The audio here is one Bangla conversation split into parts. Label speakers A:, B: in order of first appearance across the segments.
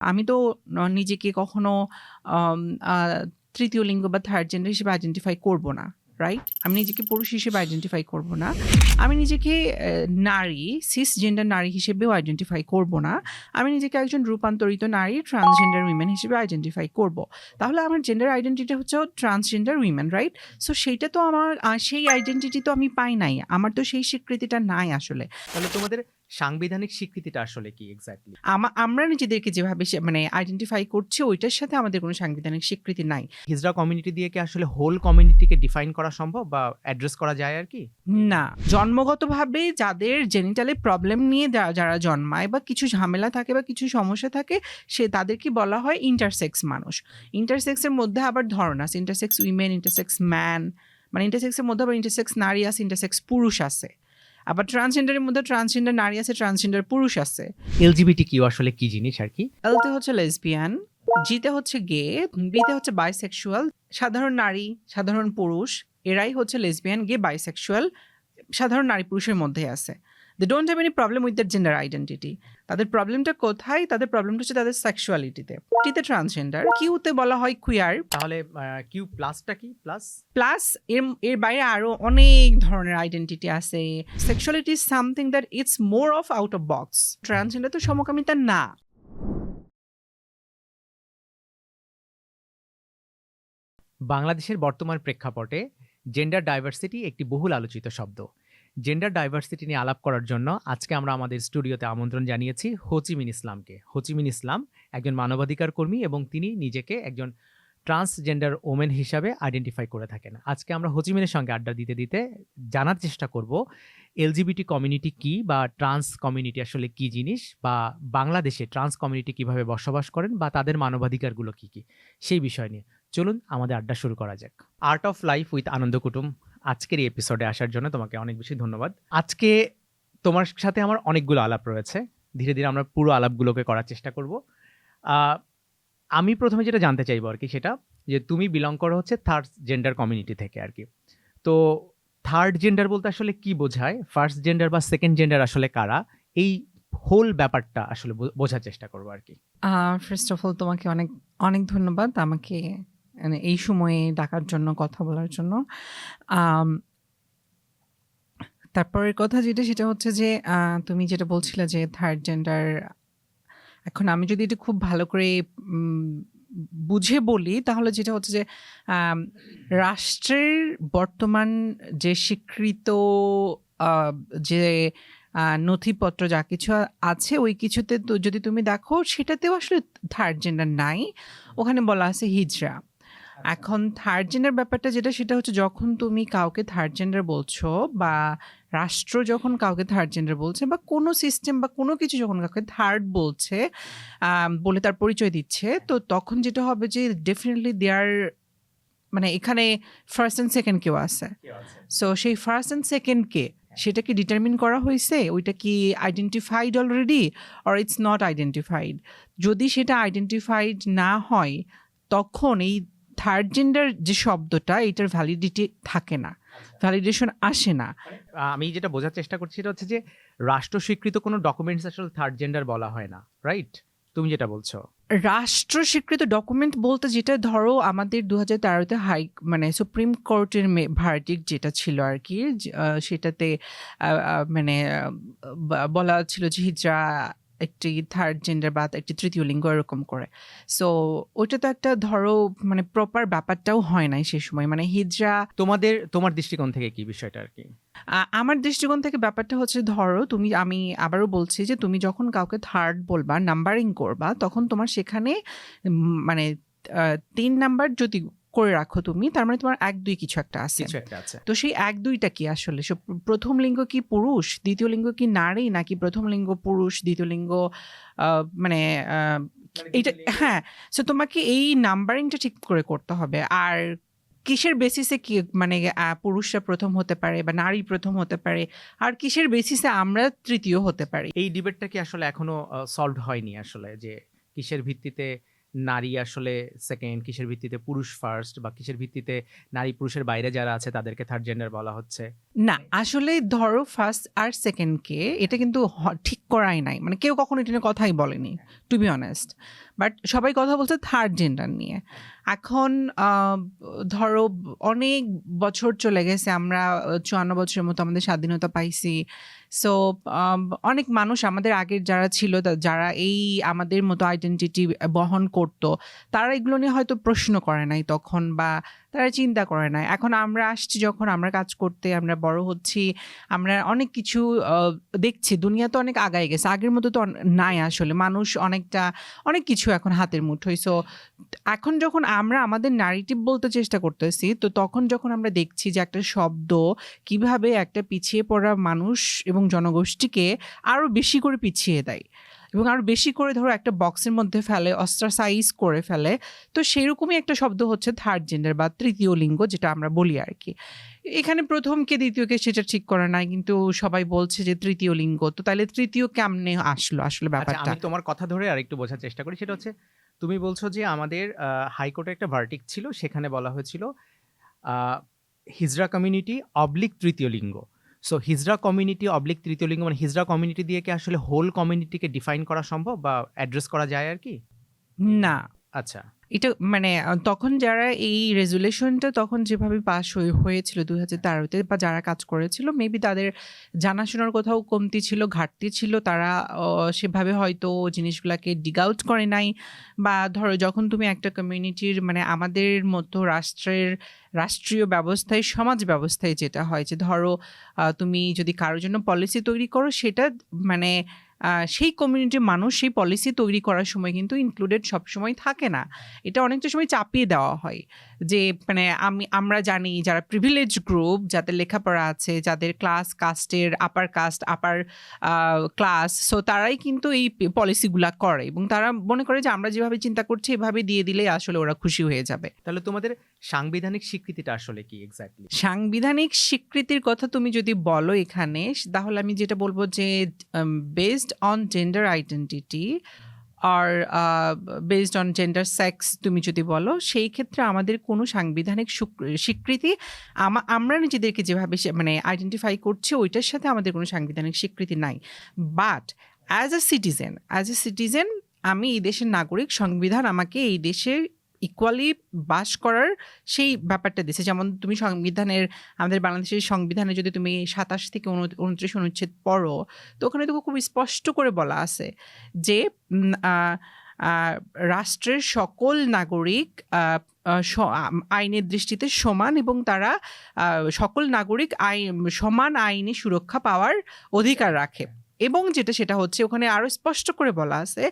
A: আমি তো নিজেকে কখনো আম আ তৃতীয় লিঙ্গ বা থার্ড জেন্ডার হিসেবে আইডেন্টিফাই করব না। রাইট? আমি নিজেকে পুরুষ হিসেবে আইডেন্টিফাই করব না। আমি নিজেকে নারী, সিস জেন্ডার নারী হিসেবেও আইডেন্টিফাই করব না। আমি নিজেকে একজন রূপান্তরিত নারী, ট্রান্সজেন্ডার উইমেন হিসেবে আইডেন্টিফাই করব। তাহলে আমার জেন্ডার আইডেন্টিটি হচ্ছে ট্রান্সজেন্ডার উইমেন, রাইট? সো সেইটা তো আমার সেই আইডেন্টিটি তো আমি পাই নাই। আমার তো সেই স্বীকৃতিটা নাই আসলে।
B: তাহলে তোমাদের সাংবিধানিক স্বীকৃতিটা আসলে কি এক্স্যাক্টলি?
A: আমরা নিজেদেরকে যেভাবে মানে আইডেন্টিফাই করছি ওইটার সাথে আমাদের কোনো সাংবিধানিক স্বীকৃতি নাই।
B: হিজড়া কমিউনিটি দিয়ে কি আসলে হোল কমিউনিটিকে ডিফাইন করা সম্ভব বা অ্যাড্রেস করা যায় আর কি?
A: না, জন্মগতভাবে যাদের জেনিটালে প্রবলেম নিয়ে যারা জন্মায় বা কিছু ঝামেলা থাকে বা কিছু সমস্যা থাকে তাদেরকে বলা হয় ইন্টারসেক্স মানুষ। ইন্টারসেক্সের মধ্যে আবার ধরন আছে। ইন্টারসেক্স উইমেন, ইন্টারসেক্স ম্যান, মানে ইন্টারসেক্সের মধ্যে আবার ইন্টারসেক্স নারী আছে, ইন্টারসেক্স পুরুষ আছে। আবার ট্রান্সজেন্ডারের মধ্যে ট্রান্সজেন্ডার নারী আছে, ট্রান্সজেন্ডার পুরুষ আছে।
B: এলজিবিটিকিউ আসলে কি জিনিস আর কি?
A: এলতে হচ্ছে লেসবিয়ান, জিতে হচ্ছে গে, বিতে হচ্ছে বাইসেক্সুয়াল। সাধারণ নারী, সাধারণ পুরুষ এরাই হচ্ছে লেসবিয়ান, গে, বাইসেক্সুয়াল। সাধারণ নারী পুরুষের মধ্যে আছে। They don't have any problem with their gender identity. তাদের প্রবলেমটা কোথায়? তাদের প্রবলেমটা হচ্ছে তাদের সেক্সুয়ালিটিতে। টিতে ট্রান্সজেন্ডার, কিউতে বলা হয় কুয়ার।
B: তাহলে কিউ প্লাসটা কি? প্লাস
A: প্লাস এর বাইরে আরো অনেক ধরনের আইডেন্টিটি আছে। Sexuality is something that it's more of out of box. Transgender তো সমকামিতা না।
B: বাংলাদেশের বর্তমান প্রেক্ষাপটে জেন্ডার ডাইভার্সিটি একটি বহুল আলোচিত শব্দ। জেন্ডার ডাইভার্সিটি নিয়ে আলাপ করার জন্য আজকে আমরা আমাদের স্টুডিওতে আমন্ত্রণ জানিয়েছি হোচিমিন ইসলামকে। হোচিমিন ইসলাম একজন মানবাধিকার কর্মী এবং তিনি নিজেকে একজন ট্রান্সজেন্ডার ওমেন হিসাবে আইডেন্টিফাই করে থাকেন। আজকে আমরা হোচিমিনের সঙ্গে আড্ডা দিতে দিতে জানার চেষ্টা করব এলজিবিটি কমিউনিটি কি বা ট্রান্স কমিউনিটি আসলে কি জিনিস, বা বাংলাদেশে ট্রান্স কমিউনিটি কিভাবে বসবাস করেন বা তাদের মানবাধিকারগুলো কি কি, সেই বিষয় নিয়ে চলুন আমাদের আড্ডা শুরু করা যাক। আর্ট অফ লাইফ উইথ আনন্দ কুটুম আজকের এই এপিসোডে আসার জন্য তোমাকে অনেক বেশি ধন্যবাদ। আজকে তোমার সাথে আমার অনেকগুলো আলাপ রয়েছে, ধীরে ধীরে আমরা পুরো আলাপগুলোকে করার চেষ্টা করব। আমি প্রথমে যেটা জানতে চাইবো আর কি, সেটা যে তুমি বিলং করো হচ্ছে থার্ড জেন্ডার কমিউনিটি থেকে আর কি। তো থার্ড জেন্ডার বলতে আসলে কি বোঝায়, ফার্স্ট জেন্ডার বা সেকেন্ড জেন্ডার আসলে কারা, এই হোল ব্যাপারটা আসলে বোঝার চেষ্টা করবো আর কি।
A: ফার্স্ট অফ অল তোমাকে অনেক অনেক ধন্যবাদ আমাকে মানে এই সময়ে ডাকার জন্য, কথা বলার জন্য। আম, তারপরের কথা যেটা সেটা হচ্ছে যে তুমি যেটা বলছিলে যে থার্ড জেন্ডার, এখন আমি যদি এটা খুব ভালো করে বুঝে বলি তাহলে যেটা হচ্ছে যে আম, রাষ্ট্রের বর্তমান যে স্বীকৃত আহ, যে নথিপত্র যা কিছু আছে ওই কিছুতে তো যদি তুমি দেখো সেটাতেও আসলে থার্ড জেন্ডার নাই, ওখানে বলা আছে হিজড়া। এখন থার্ড জেন্ডার ব্যাপারটা যেটা সেটা হচ্ছে যখন তুমি কাউকে থার্ড জেন্ডার বলছো বা রাষ্ট্র যখন কাউকে থার্ড জেন্ডার বলছে বা কোনো সিস্টেম বা কোনো কিছু যখন কাউকে থার্ড বলছে বলে তার পরিচয় দিচ্ছে, তো তখন যেটা হবে যে ডেফিনেটলি দেয়ার মানে এখানে ফার্স্ট অ্যান্ড সেকেন্ড কেউ আছে। সো সেই ফার্স্ট অ্যান্ড সেকেন্ড কে সেটা কি ডিটারমিন করা হয়েছে, ওইটা কি identified already or it's not identified? যদি সেটা আইডেন্টিফাইড না হয় তখন এই থার্ড জেন্ডার যে শব্দটা এটার ভ্যালিডিটি থাকে না, ভ্যালিডেশন আসে না।
B: আমি যেটা বোঝার চেষ্টা করছি সেটা হচ্ছে যে রাষ্ট্র স্বীকৃত কোনো ডকুমেন্টস আসলে থার্ড জেন্ডার বলা হয় না, রাইট? তুমি যেটা বলছো
A: রাষ্ট্র স্বীকৃত ডকুমেন্ট বলতে যেটা ধরো আমাদের 2013-তে মানে সুপ্রিম কোর্টের ভার্ডিক্ট যেটা ছিল আর কি, সেটাতে মানে বলা ছিল যে হিজড়া একটি থার্ড জেন্ডার বা একটি তৃতীয় লিঙ্গ এরকম করে। সো ওইটা তো একটা ধরো মানে প্রপার ব্যাপারটাও হয় নাই সে সময়, মানে হিজড়া।
B: তোমার দৃষ্টিকোণ থেকে কি বিষয়টা আর কি?
A: আমার দৃষ্টিকোণ থেকে ব্যাপারটা হচ্ছে ধরো আমি আবারও বলছি যে তুমি যখন কাউকে থার্ড বলবা, নাম্বারিং করবা, তখন তোমার সেখানে মানে 3 নাম্বার যদি করে রাখো তুমি, তার মানে তোমার 1-2 কিছু একটা আছে। তো সেই 1-2টা কি আসলে? প্রথম লিঙ্গ কি পুরুষ, দ্বিতীয় লিঙ্গ কি নারী, নাকি প্রথম লিঙ্গ পুরুষ, দ্বিতীয় লিঙ্গ মানে এইটা, হ্যাঁ। সো তোমাকে এই নাম্বারিংটা ঠিক করে করতে হবে। আর কিসের বেসিসে কি মানে পুরুষরা প্রথম হতে পারে বা নারী প্রথম হতে পারে, আর কিসের বেসিসে আমরা তৃতীয় হতে পারি?
B: এই ডিবেটটা কি আসলে এখনো সলভড হয়নি আসলে, যে কিসের ভিত্তিতে নারী আসলে সেকেন্ড, কিসের ভিত্তিতে পুরুষ ফার্স্ট, বা কিসের ভিত্তিতে নারী পুরুষের বাইরে যারা আছে তাদেরকে থার্ড জেন্ডার বলা হচ্ছে?
A: না, আসলে ধরো ফার্স্ট আর সেকেন্ডকে এটা কিন্তু ঠিক করাই নাই, মানে কেউ কখনো এটা নিয়ে কথাই বলেনি, টু বি অনেস্ট। বাট সবাই কথা বলছে থার্ড জেন্ডার নিয়ে। এখন ধরো অনেক বছর চলে গেছে, আমরা ৫৪ বছরের মতো আমাদের স্বাধীনতা পাইছি। সো অনেক মানুষ আমাদের আগের যারা ছিল, যারা এই আমাদের মতো আইডেন্টিটি বহন করতো, তারা এগুলো নিয়ে হয়তো প্রশ্ন করে নাই তখন, বা তারা চিন্তা করে নাই। এখন আমরা আসছি যখন, আমরা কাজ করতে, আমরা বড় হচ্ছি, আমরা অনেক কিছু দেখছি, দুনিয়া তো অনেক আগায় গেছে, আগের মতো তো নাই আসলে, মানুষ অনেক কিছু এখন হাতের মুঠোয়। সো এখন যখন আমরা আমাদের ন্যারেটিভ বলতে চেষ্টা করতেছি, তো তখন যখন আমরা দেখছি যে একটা শব্দ কিভাবে একটা পিছিয়ে পড়া মানুষ এবং জনগোষ্ঠীকে আরো বেশি করে পিছিয়ে দেয় এবং আরো বেশি করে ধরো একটা বক্সের মধ্যে ফেলে, অস্ট্রাসাইজ করে ফেলে, তো সেরকমই একটা শব্দ হচ্ছে থার্ড জেন্ডার বা তৃতীয় লিঙ্গ, যেটা আমরা বলি আর কি। এখানে প্রথমকে দ্বিতীয়কে সেটা ঠিক করা নাই, কিন্তু সবাই বলছে যে তৃতীয় লিঙ্গ, তো তাহলে তৃতীয় কেমনে আসলো আসলে
B: আচ্ছা,
A: ব্যাপারটা?
B: আমি তোমার কথা ধরে আর একটু বোঝার চেষ্টা করি। সেটা হচ্ছে, তুমি বলছো যে আমাদের হাইকোর্টের একটা ভার্ডিক্ট ছিল, সেখানে বলা হয়েছিল হিজড়া কমিউনিটি অবলিক তৃতীয় লিঙ্গ। সো হিজড়া কমিউনিটি অবলিক তৃতীয় লিঙ্গ মানে হিজড়া কমিউনিটি দিয়ে কি আসলে হোল কমিউনিটিকে ডিফাইন করা সম্ভব বা অ্যাড্রেস করা যায় আর কি?
A: না,
B: আচ্ছা,
A: এটা মানে তখন যারা এই রেজুলেশনটা তখন যেভাবে পাস হয়েছিল 2013-তে, বা যারা কাজ করেছিল, মেবি তাদের জানাশোনার কোথাও কমতি ছিল, ঘাটতি ছিল, তারা সেভাবে হয়তো জিনিসগুলোকে ডিগ আউট করে নাই। বা ধরো যখন তুমি একটা কমিউনিটির, মানে আমাদের মতো রাষ্ট্রীয় ব্যবস্থায়, সমাজ ব্যবস্থায় যেটা হয় যে ধরো তুমি যদি কারোর জন্য পলিসি তৈরি করো, সেটা মানে সেই কমিউনিটির মানুষ সেই পলিসি তৈরি করার সময় কিন্তু ইনক্লুডেড সবসময় থাকে না, এটা অনেকটা সময় চাপিয়ে দেওয়া হয়। যে মানে আমরা জানি যারা প্রিভিলেজ গ্রুপ, যাদের লেখাপড়া আছে, যাদের কাস্টের upper caste, upper class, so তারাই কিন্তু এই পলিসিগুলা করে, এবং তারা মনে করে যে আমরা যেভাবে চিন্তা করছি এভাবে দিয়ে দিলে আসলে ওরা খুশি হয়ে যাবে।
B: তাহলে তোমাদের সাংবিধানিক স্বীকৃতিটা আসলে কি এক্স্যাক্টলি?
A: সাংবিধানিক স্বীকৃতির কথা তুমি যদি বলো এখানে, তাহলে আমি যেটা বলবো যে বেসড অন জেন্ডার আইডেন্টিটি আর বেসড অন জেন্ডার সেক্স তুমি যদি বলো, সেই ক্ষেত্রে আমাদের কোনো সাংবিধানিক স্বীকৃতি, আমরা নিজেদেরকে যেভাবে মানে আইডেন্টিফাই করছি ওইটার সাথে আমাদের কোনো সাংবিধানিক স্বীকৃতি নাই। বাট অ্যাজ এ সিটিজেন আমি এই দেশের নাগরিক, সংবিধান আমাকে এই দেশে ইকুয়ালি বাস করার সেই ব্যাপারটা দিয়েছে। যেমন তুমি সংবিধানের, আমাদের বাংলাদেশের সংবিধানে যদি তুমি ২৭ থেকে ২৯ অনুচ্ছেদ পড়ো, তো ওখানে তো খুব স্পষ্ট করে বলা আছে যে রাষ্ট্রের সকল নাগরিক আইনের দৃষ্টিতে সমান, এবং তারা সকল নাগরিক সমান আইনি সুরক্ষা পাওয়ার অধিকার রাখে। এবং সেটা হচ্ছে ওখানে আরো স্পষ্ট করে বলা আছে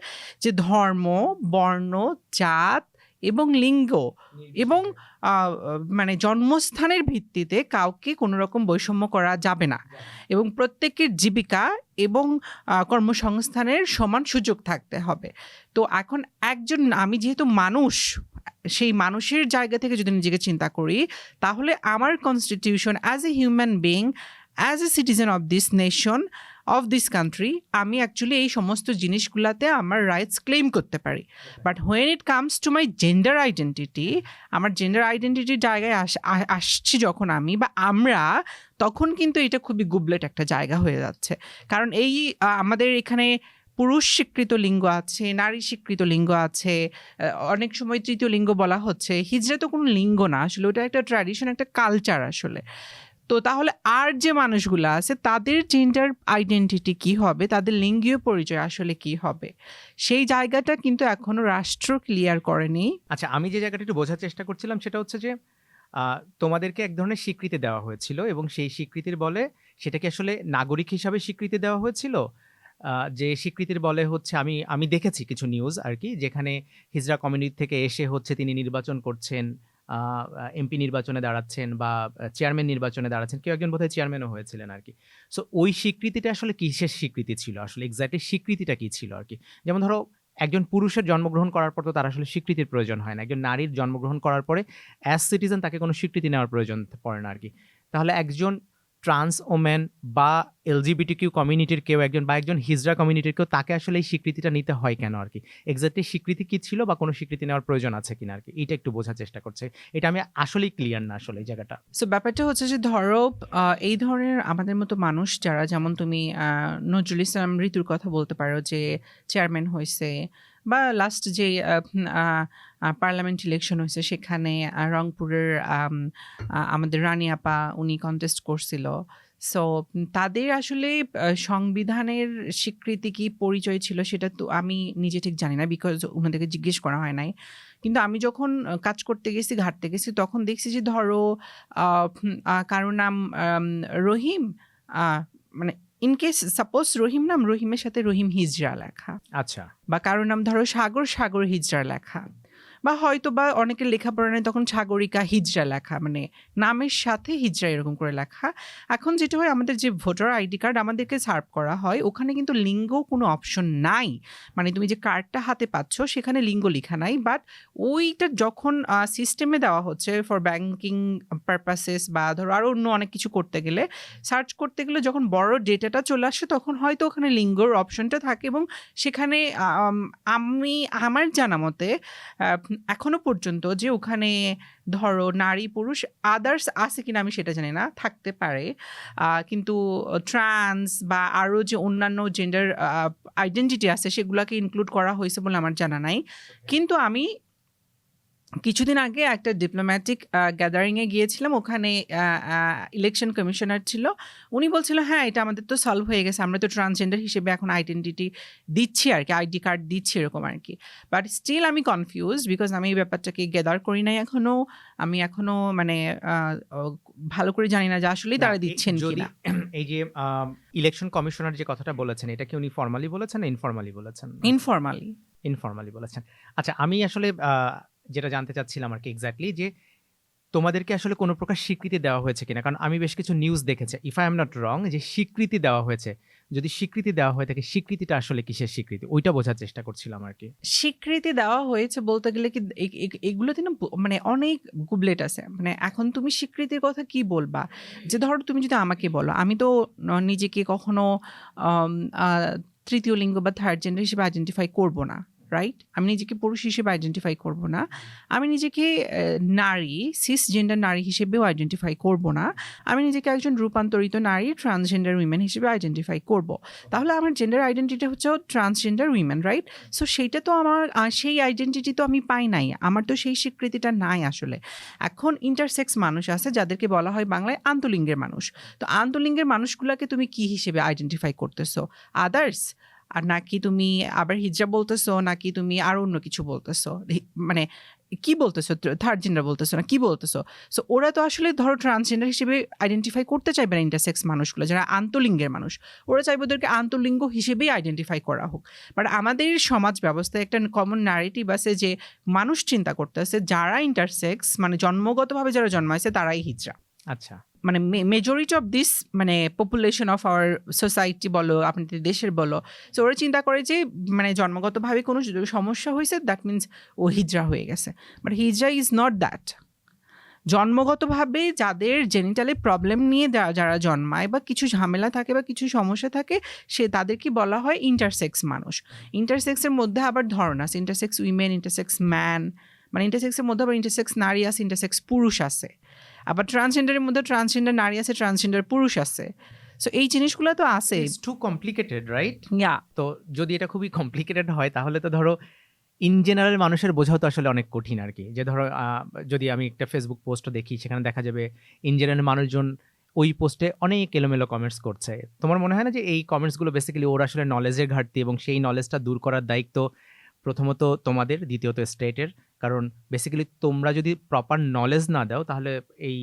A: যে ধর্ম, বর্ণ, জাত এবং লিঙ্গ এবং মানে জন্মস্থানের ভিত্তিতে কাউকে কোনো রকম বৈষম্য করা যাবে না, এবং প্রত্যেকের জীবিকা এবং কর্মসংস্থানের সমান সুযোগ থাকতে হবে। তো এখন আমি যেহেতু মানুষ, সেই মানুষের জায়গা থেকে যদি নিজেকে চিন্তা করি, তাহলে আমার constitution as a human being, as a citizen of this nation, of this country, আমি অ্যাকচুয়ালি এই সমস্ত জিনিসগুলোতে আমার রাইটস ক্লেম করতে পারি। But when it comes to my gender identity, আমার জেন্ডার আইডেন্টিটির জায়গায় আসছি যখন আমি বা আমরা, তখন কিন্তু এটা খুবই গুবলেট একটা জায়গা হয়ে যাচ্ছে। কারণ এই আমাদের এখানে পুরুষ স্বীকৃত লিঙ্গ আছে, নারী স্বীকৃত লিঙ্গ আছে, অনেক সময় তৃতীয় লিঙ্গ বলা হচ্ছে। হিজড়া তো কোনো লিঙ্গ না আসলে, ওটা একটা ট্র্যাডিশন, একটা কালচার আসলে। তো তাহলে আর যে মানুষগুলো আছে তাদের জেন্ডার আইডেন্টিটি কি হবে, তাদের লিঙ্গীয় পরিচয় আসলে কি হবে, সেই জায়গাটা কিন্তু এখনো রাষ্ট্র ক্লিয়ার করেনি।
B: আচ্ছা, আমি যে জায়গাটা একটু বোঝার চেষ্টা করছিলাম সেটা হচ্ছে যে তোমাদেরকে এক ধরনের স্বীকৃতি দেওয়া হয়েছিল, এবং সেই স্বীকৃতির বলে সেটাকে আসলে নাগরিক হিসাবে স্বীকৃতি দেওয়া হয়েছিল। যে স্বীকৃতির বলে হচ্ছে, আমি দেখেছি কিছু নিউজ আর কি, যেখানে হিজড়া কমিউনিটি থেকে এসে হচ্ছে তিনি নির্বাচন করছেন, এমপি নির্বাচনে দাঁড়াচ্ছেন বা চেয়ারম্যান নির্বাচনে দাঁড়াচ্ছেন, কেউ একজন বোধহয় চেয়ারম্যানও হয়েছিলেন আর কি। সো ওই স্বীকৃতিটা আসলে কিসের স্বীকৃতি ছিল আসলে, এক্স্যাক্টলি স্বীকৃতিটা কি ছিল আর কি? যেমন ধরো একজন পুরুষের জন্মগ্রহণ করার পর তো তার আসলে স্বীকৃতির প্রয়োজন হয় না, একজন নারীর জন্মগ্রহণ করার পরে অ্যাজ সিটিজেন তাকে কোনো স্বীকৃতি নেওয়ার প্রয়োজন পড়ে না আর কি। তাহলে একজন ট্রান্স ওমেন বা LGBTQ কমিউনিটির কেউ একজন বা একজন হিজড়া কমিউনিটির কেউ, তাকে আসলে এই স্বীকৃতিটা নিতে হয় কেন আর কি? এক্স্যাক্টলি স্বীকৃতি কি ছিল বা কোনো স্বীকৃতি নেওয়ার প্রয়োজন আছে কিনা আর কি, এটা একটু বোঝার চেষ্টা করছে। এটা আমি আসলেই ক্লিয়ার না আসলে এই জায়গাটা।
A: সো ব্যাপারটা হচ্ছে যে ধরো এই ধরনের আমাদের মতো মানুষ যারা, যেমন তুমি নজরুল ইসলাম ঋতুর কথা বলতে পারো, যে চেয়ারম্যান হয়েছে, বা লাস্ট যে পার্লামেন্ট ইলেকশন হয়েছে সেখানে রংপুরের আমাদের রানী আপা উনি কন্টেস্ট করছিল। সো তাদের আসলে সংবিধানের স্বীকৃতি কি পরিচয় ছিল সেটা তো আমি নিজে ঠিক জানি না, বিকজ ওনাদেরকে জিজ্ঞেস করা হয় নাই। কিন্তু আমি যখন কাজ করতে গেছি, ঘাটতে গেছি, তখন দেখছি যে ধরো কারো নাম রহিম, মানে ইন কেস সাপোজ রহিম নাম, রহিমের সাথে রহিম হিজড়া লেখা,
B: আচ্ছা,
A: বা কারো নাম ধরো সাগর, সাগর হিজড়া লেখা, বা হয়তো বা অনেকের লেখাপড়া নেই তখন সাগরিকা হিজড়া লেখা, মানে নামের সাথে হিজড়া এরকম করে লেখা। এখন যেটা হয়, আমাদের যে ভোটার আইডি কার্ড আমাদেরকে সার্ভ করা হয়, ওখানে কিন্তু লিঙ্গ কোনো অপশন নাই। মানে তুমি যে কার্ডটা হাতে পাচ্ছ সেখানে লিঙ্গ লেখা নাই, বাট ওইটা যখন সিস্টেমে দেওয়া হচ্ছে ফর ব্যাংকিং পারপাসেস বা ধরো আরও অন্য অনেক কিছু করতে গেলে, সার্চ করতে গেলে যখন বড় ডেটাটা চলে আসে তখন হয়তো ওখানে লিঙ্গর অপশনটা থাকে। এবং সেখানে আমি আমার জানা মতে এখনো পর্যন্ত যে ওখানে ধরো নারী পুরুষ আদার্স আছে কিনা আমি সেটা জানি না, থাকতে পারে, কিন্তু ট্রান্স বা আরও যে অন্যান্য জেন্ডার আইডেন্টিটি আছে সেগুলোকে ইনক্লুড করা হয়েছে বলে আমার জানা নাই। কিন্তু আমি কিছুদিন আগে একটা ডিপ্লোম্যাটিক গ্যাদারিংয়ে গিয়েছিলাম, ওখানে ইলেকশন কমিশনার ছিল, উনি বলছিল হ্যাঁ এটা আমাদের তো সলভ হয়ে গেছে, আমরা তো ট্রান্সজেন্ডার হিসেবে এখন আইডেন্টিটি দিচ্ছি আর কি, আইডি কার্ড দিচ্ছি এরকম আর কি। বাট স্টিল আমি কনফিউজ, বিকজ আমি এই ব্যাপারটাকে গ্যাদার করি নাই এখনও। আমি এখনও মানে ভালো করে জানি না যে আসলেই তারা দিচ্ছেন কিনা।
B: এই যে ইলেকশন কমিশনার যে কথাটা বলেছেন, এটা কি উনি ফর্মালি বলেছেন না ইনফর্মালি বলেছেন?
A: ইনফর্মালি
B: বলেছেন। আচ্ছা, আমি আসলে যেটা জানতে চাচ্ছিলাম আর কি এক্স্যাক্টলি, যে তোমাদেরকে আসলে কোনো প্রকার স্বীকৃতি দেওয়া হয়েছে কিনা? কারণ আমি বেশ কিছু নিউজ দেখেছি, if I am not wrong, যে স্বীকৃতি দেওয়া হয়েছে। যদি স্বীকৃতি দেওয়া হয়ে থাকে, স্বীকৃতিটা আসলে কিসের স্বীকৃতি, ওইটা বোঝার চেষ্টা করছিলাম আর কি।
A: স্বীকৃতি দেওয়া হয়েছে বলতে গেলে কি এগুলোতে না মানে অনেক গুবলেট আছে। মানে এখন তুমি স্বীকৃতির কথা কি বলবা? যে ধরো তুমি যদি আমাকে বলো, আমি তো নিজেকে কখনো তৃতীয় লিঙ্গ বা থার্ড জেন্ডার হিসেবে আইডেন্টিফাই করব না, রাইট? আমি নিজেকে পুরুষ হিসেবে আইডেন্টিফাই করব না, আমি নিজেকে নারী, সিস জেন্ডার নারী হিসেবেও আইডেন্টিফাই করব না, আমি নিজেকে একজন রূপান্তরিত নারী, ট্রান্সজেন্ডার উইমেন হিসেবে আইডেন্টিফাই করব। তাহলে আমার জেন্ডার আইডেন্টিটি হচ্ছে ট্রান্সজেন্ডার উইমেন, রাইট? সো সেইটা তো আমার সেই আইডেন্টিটি তো আমি পাই নাই, আমার তো সেই স্বীকৃতিটা নাই আসলে। এখন ইন্টারসেক্স মানুষ আছে যাদেরকে বলা হয় বাংলায় আন্তলিঙ্গের মানুষ। তো আন্তলিঙ্গের মানুষগুলোকে তুমি কি হিসেবে আইডেন্টিফাই করতেছো? আদার্স? আর নাকি তুমি আবার হিজড়া বলতেছো, নাকি তুমি আরো অন্য কিছু বলতেছো? মানে কি বলতেছো? থার্ড জেন্ডার বলতেছো না কি বলতেছো? সো ওরা তো আসলে ধরো ট্রান্সজেন্ডার হিসেবে আইডেন্টিফাই করতে চাইবে না। ইন্টারসেক্স মানুষগুলো যারা আন্তলিঙ্গের মানুষ, ওরা চাইবে ওদেরকে আন্তলিঙ্গ হিসেবেই আইডেন্টিফাই করা হোক। বাট আমাদের সমাজ ব্যবস্থায় একটা কমন ন্যারেটিভ আছে যে মানুষ চিন্তা করতেছে যারা ইন্টারসেক্স, মানে জন্মগতভাবে যারা জন্মাইছে তারাই হিজড়া।
B: আচ্ছা,
A: মানে মেজরিটি অফ দিস মানে পপুলেশন অফ আওয়ার সোসাইটি বলো, আপনাদের দেশের বলো, সো ওরা চিন্তা করে যে মানে জন্মগতভাবে কোনো সমস্যা হয়েছে, দ্যাট মিনস ও হিজড়া হয়ে গেছে। বাট হিজড়া ইজ নট দ্যাট। জন্মগতভাবে যাদের জেনিটালে প্রবলেম নিয়ে যারা জন্মায় বা কিছু ঝামেলা থাকে বা কিছু সমস্যা থাকে, তাদেরকে বলা হয় ইন্টারসেক্স মানুষ। ইন্টারসেক্সের মধ্যে আবার ধরন আছে, ইন্টারসেক্স উইমেন, ইন্টারসেক্স ম্যান, মানে ইন্টারসেক্সের মধ্যে আবার ইন্টারসেক্স নারী আছে, ইন্টারসেক্স পুরুষ আছে, আবার ট্রান্সজেন্ডারের মধ্যে ট্রান্সজেন্ডার নারী আছে, ট্রান্সজেন্ডার পুরুষ আছে। সো এই জিনিসগুলো তো আছে।
B: It's too complicated, right?
A: Yeah,
B: তো যদি এটা খুবই কমপ্লিকেটেড হয় তাহলে তো ধরো ইন জেনারেল মানুষের বোঝাও তো আসলে অনেক কঠিন আর কি। যে ধরো যদি আমি একটা ফেসবুক পোস্ট দেখি, সেখানে দেখা যাবে ইন জেনারেল মানুষজন ওই পোস্টে অনেক এলোমেলো কমেন্টস করছে। তোমার মনে হয় না যে এই কমেন্টসগুলো বেসিক্যালি ওর আসলে নলেজের ঘাটতি, এবং সেই নলেজটা দূর করার দায়িত্ব প্রথমত তোমাদের, দ্বিতীয়ত স্টেটের? কারণ বেসিক্যালি তোমরা যদি প্রপার নলেজ না দাও তাহলে এই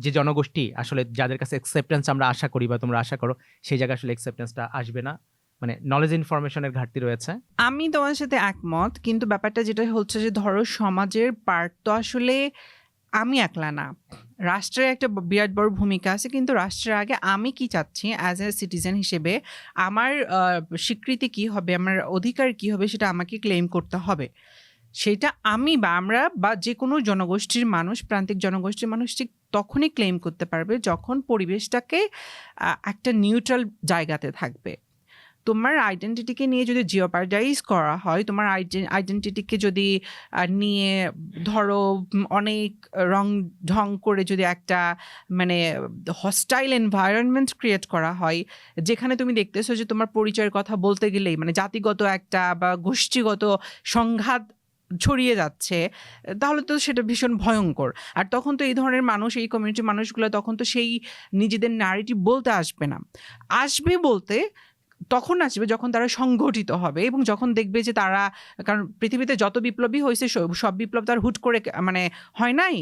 B: যে জনগোষ্ঠী আসলে যাদের কাছে অ্যাকসেপ্টেন্স আমরা আশা করি বা তোমরা আশা করো, সেই জায়গায় আসলে অ্যাকসেপ্টেন্সটা আসবে না। মানে নলেজ ইনফরমেশনের ঘাটতি রয়েছে।
A: আমি তোমার সাথে একমত, কিন্তু ব্যাপারটা যেটা হচ্ছে যে ধরো সমাজের পার্ট তো আসলে আমি একলা না, রাষ্ট্রের একটা বিরাট বড় ভূমিকা আছে। কিন্তু রাষ্ট্রের আগে আমি কি চাচ্ছি অ্যাজ এ সিটিজেন হিসেবে, আমার স্বীকৃতি কি হবে, আমার অধিকার কি হবে, সেটা আমাকে ক্লেম করতে হবে। সেটা আমি বা আমরা বা যে কোনো জনগোষ্ঠীর মানুষ, প্রান্তিক জনগোষ্ঠীর মানুষ ঠিক তখনই ক্লেম করতে পারবে যখন পরিবেশটাকে একটা নিউট্রাল জায়গাতে থাকবে। তোমার আইডেন্টিটিকে নিয়ে যদি জিওপার্ডাইজ করা হয়, তোমার আইডেন্টিটিকে যদি নিয়ে ধরো অনেক রং ঢং করে যদি একটা মানে হস্টাইল এনভায়রনমেন্ট ক্রিয়েট করা হয়, যেখানে তুমি দেখতেছো যে তোমার পরিচয়ের কথা বলতে গেলেই মানে জাতিগত একটা বা গোষ্ঠীগত সংঘাত ছড়িয়ে যাচ্ছে, তাহলে তো সেটা ভীষণ ভয়ঙ্কর। আর তখন তো এই ধরনের মানুষ, এই কমিউনিটির মানুষগুলো তখন তো সেই নিজেদের ন্যারেটিভ বলতে আসবে না। আসবে বলতে তখন আসবে যখন তারা সংগঠিত হবে এবং যখন দেখবে যে তারা, কারণ পৃথিবীতে যত বিপ্লবী হয়েছে সব বিপ্লব তার হুট করে মানে হয় নাই,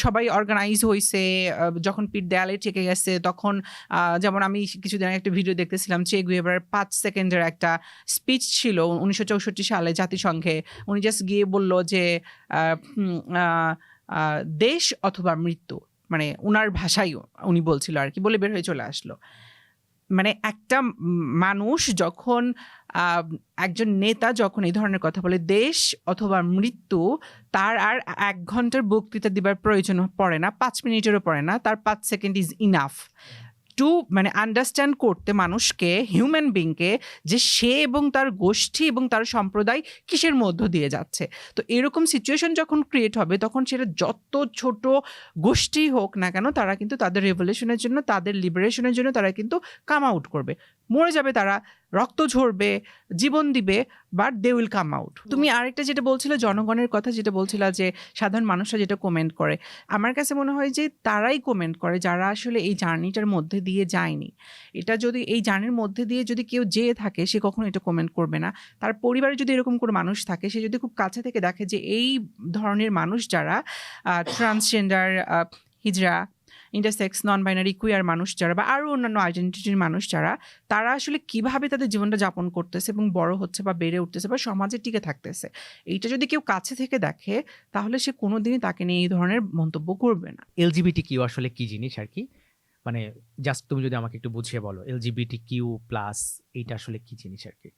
A: সবাই অর্গানাইজ হয়েছে। যখন পিঠ দেয়ালে ঠেকে গেছে তখন যেমন আমি কিছুদিন আগে একটা ভিডিও দেখতেছিলাম, চে গুয়েভারার 5 সেকেন্ডের একটা স্পিচ ছিল 1964 সালে জাতিসংঘে। উনি জাস্ট গিয়ে বলল যে দেশ অথবা মৃত্যু, মানে উনার ভাষাই উনি বলছিল আর কি, বলে বের হয়ে চলে আসলো। মানে একটা মানুষ যখন একজন নেতা যখন এই ধরনের কথা বলে দেশ অথবা মৃত্যু, তার আর 1 ঘন্টার বক্তৃতা দিবার প্রয়োজন পড়ে না, 5 মিনিটেরও পড়ে না, তার 5 সেকেন্ড ইজ ইনাফ টু মানে আন্ডারস্ট্যান্ড করতে মানুষকে, হিউম্যান বিংকে, যে সে এবং তার গোষ্ঠী এবং তার সম্প্রদায় কিসের মধ্য দিয়ে যাচ্ছে। তো এরকম সিচুয়েশন যখন ক্রিয়েট হবে তখন সেটা যত ছোট গোষ্ঠী হোক না কেন, তারা কিন্তু তাদের রেভলিউশনের জন্য, তাদের লিবারেশনের জন্য তারা কিন্তু কাম আউট করবে। মরে যাবে তারা, রক্ত ঝরবে, জীবন দিবে, but they will come out. তুমি আরেকটা যেটা বলছিলে জনগণের কথা, যেটা বলছিলা যে সাধারণ মানুষরা যেটা কমেন্ট করে, আমার কাছে মনে হয় যে তারাই কমেন্ট করে যারা আসলে এই জার্নিটার মধ্যে দিয়ে যায়নি। এটা যদি এই জার্নির মধ্যে দিয়ে যদি কেউ যেয়ে থাকে, সে কখনো এটা কমেন্ট করবে না। তার পরিবারে যদি এরকম কোনো মানুষ থাকে, সে যদি খুব কাছে থেকে দেখে যে এই ধরনের মানুষ যারা ট্রান্সজেন্ডার, হিজড়া, ইন্টারসেক্স, নন বাইনারি, কুয়ার মানুষ যারা বা আরও অন্যান্য আইডেন্টিটির মানুষ যারা, তারা আসলে কিভাবে তাদের জীবনটা যাপন করতেছে এবং বড় হচ্ছে বা বেড়ে উঠতেছে বা সমাজে টিকে থাকতেছে, এইটা যদি কেউ কাছে থেকে দেখে, তাহলে সে কোনোদিনই তাকে নিয়ে এই ধরনের মন্তব্য করবে না।
B: এলজিবিটি কিউ আসলে কি জিনিস আর কি, মানে জাস্ট তুমি যদি আমাকে একটু বুঝিয়ে বলো এলজিবিটি কিউ প্লাস এইটা আসলে কি জিনিস আর কি।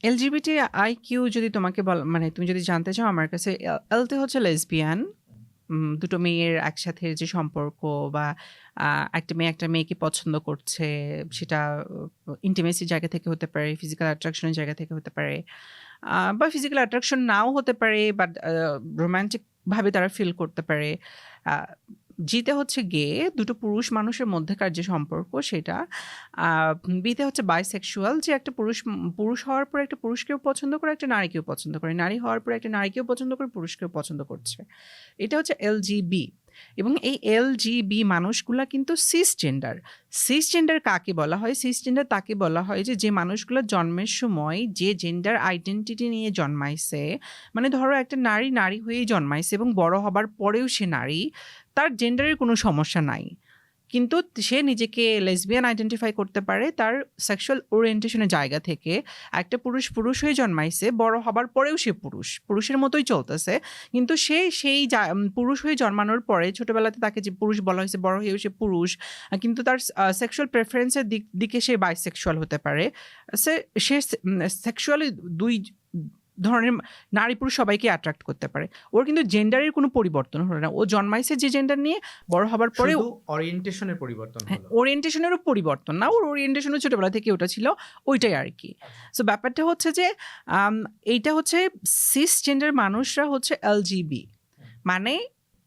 A: এলজিবিটি আইকিউ যদি তোমাকে মানে তুমি যদি জানতে চাও, আমার কাছে এলতে হচ্ছে লেসবিয়ান, দুটো মেয়ের একসাথে যে সম্পর্ক, বা একটা মেয়ে একটা মেয়েকে পছন্দ করছে, সেটা ইন্টিমেসির জায়গা থেকে হতে পারে, ফিজিক্যাল অ্যাট্রাকশনের জায়গা থেকে হতে পারে, বা ফিজিক্যাল অ্যাট্রাকশন নাও হতে পারে, বাট রোম্যান্টিকভাবে তারা ফিল করতে পারে। জিতে হচ্ছে গে, দুটো পুরুষ মানুষের মধ্যেকার যে সম্পর্ক সেটা। বিতে হচ্ছে বাইসেক্সুয়াল, যে একটা পুরুষ হওয়ার পর একটা পুরুষকেও পছন্দ করে, একটা নারীকেও পছন্দ করে, নারী হওয়ার পর একটা নারীকেও পছন্দ করে, পুরুষকেও পছন্দ করছে। এটা হচ্ছে এলজিবি। এবং এই এলজিবি মানুষগুলা কিন্তু সিসজেন্ডার। সিসজেন্ডার কাকে বলা হয়? সিসজেন্ডার তাকে বলা হয় যে মানুষগুলো জন্মের সময় যে জেন্ডার আইডেন্টিটি নিয়ে জন্মাইছে, মানে ধরো একটা নারী নারী হয়েই জন্মাইছে এবং বড় হবার পরেও সে নারী, তার জেন্ডারের কোনো সমস্যা নাই, কিন্তু সে নিজেকে লেসবিয়ান আইডেন্টিফাই করতে পারে তার সেক্সুয়াল ওরিয়েন্টেশনের জায়গা থেকে। একটা পুরুষ হয়ে জন্মাইছে, বড় হবার পরেও সে পুরুষের মতোই চলতেছে, কিন্তু সে সেই পুরুষ হয়ে জন্মানোর পরে ছোটবেলাতে তাকে যে পুরুষ বলা হয়েছে, বড় হয়েও সে পুরুষ, কিন্তু তার সেক্সুয়াল প্রেফারেন্সের দিকে সে বাইসেক্সুয়াল হতে পারে। সে সেক্সুয়ালি দুই ধরনের নারী পুরুষ সবাইকে অ্যাট্রাক্ট করতে পারে। ওর কিন্তু জেন্ডারের কোনো পরিবর্তন হলো না, ও জন্মাইছে যে জেন্ডার নিয়ে, বড় হবার পরে
B: ওরিয়েন্টেশনের পরিবর্তন হলো।
A: ওরিয়েন্টেশনেরও পরিবর্তন না, ওর ওরিয়েন্টেশনও ছোটবেলা থেকে ওটা ছিল, ওইটাই আর কি। সো ব্যাপারটা হচ্ছে যে এইটা হচ্ছে সিস জেন্ডার মানুষরা হচ্ছে এলজিবি, মানে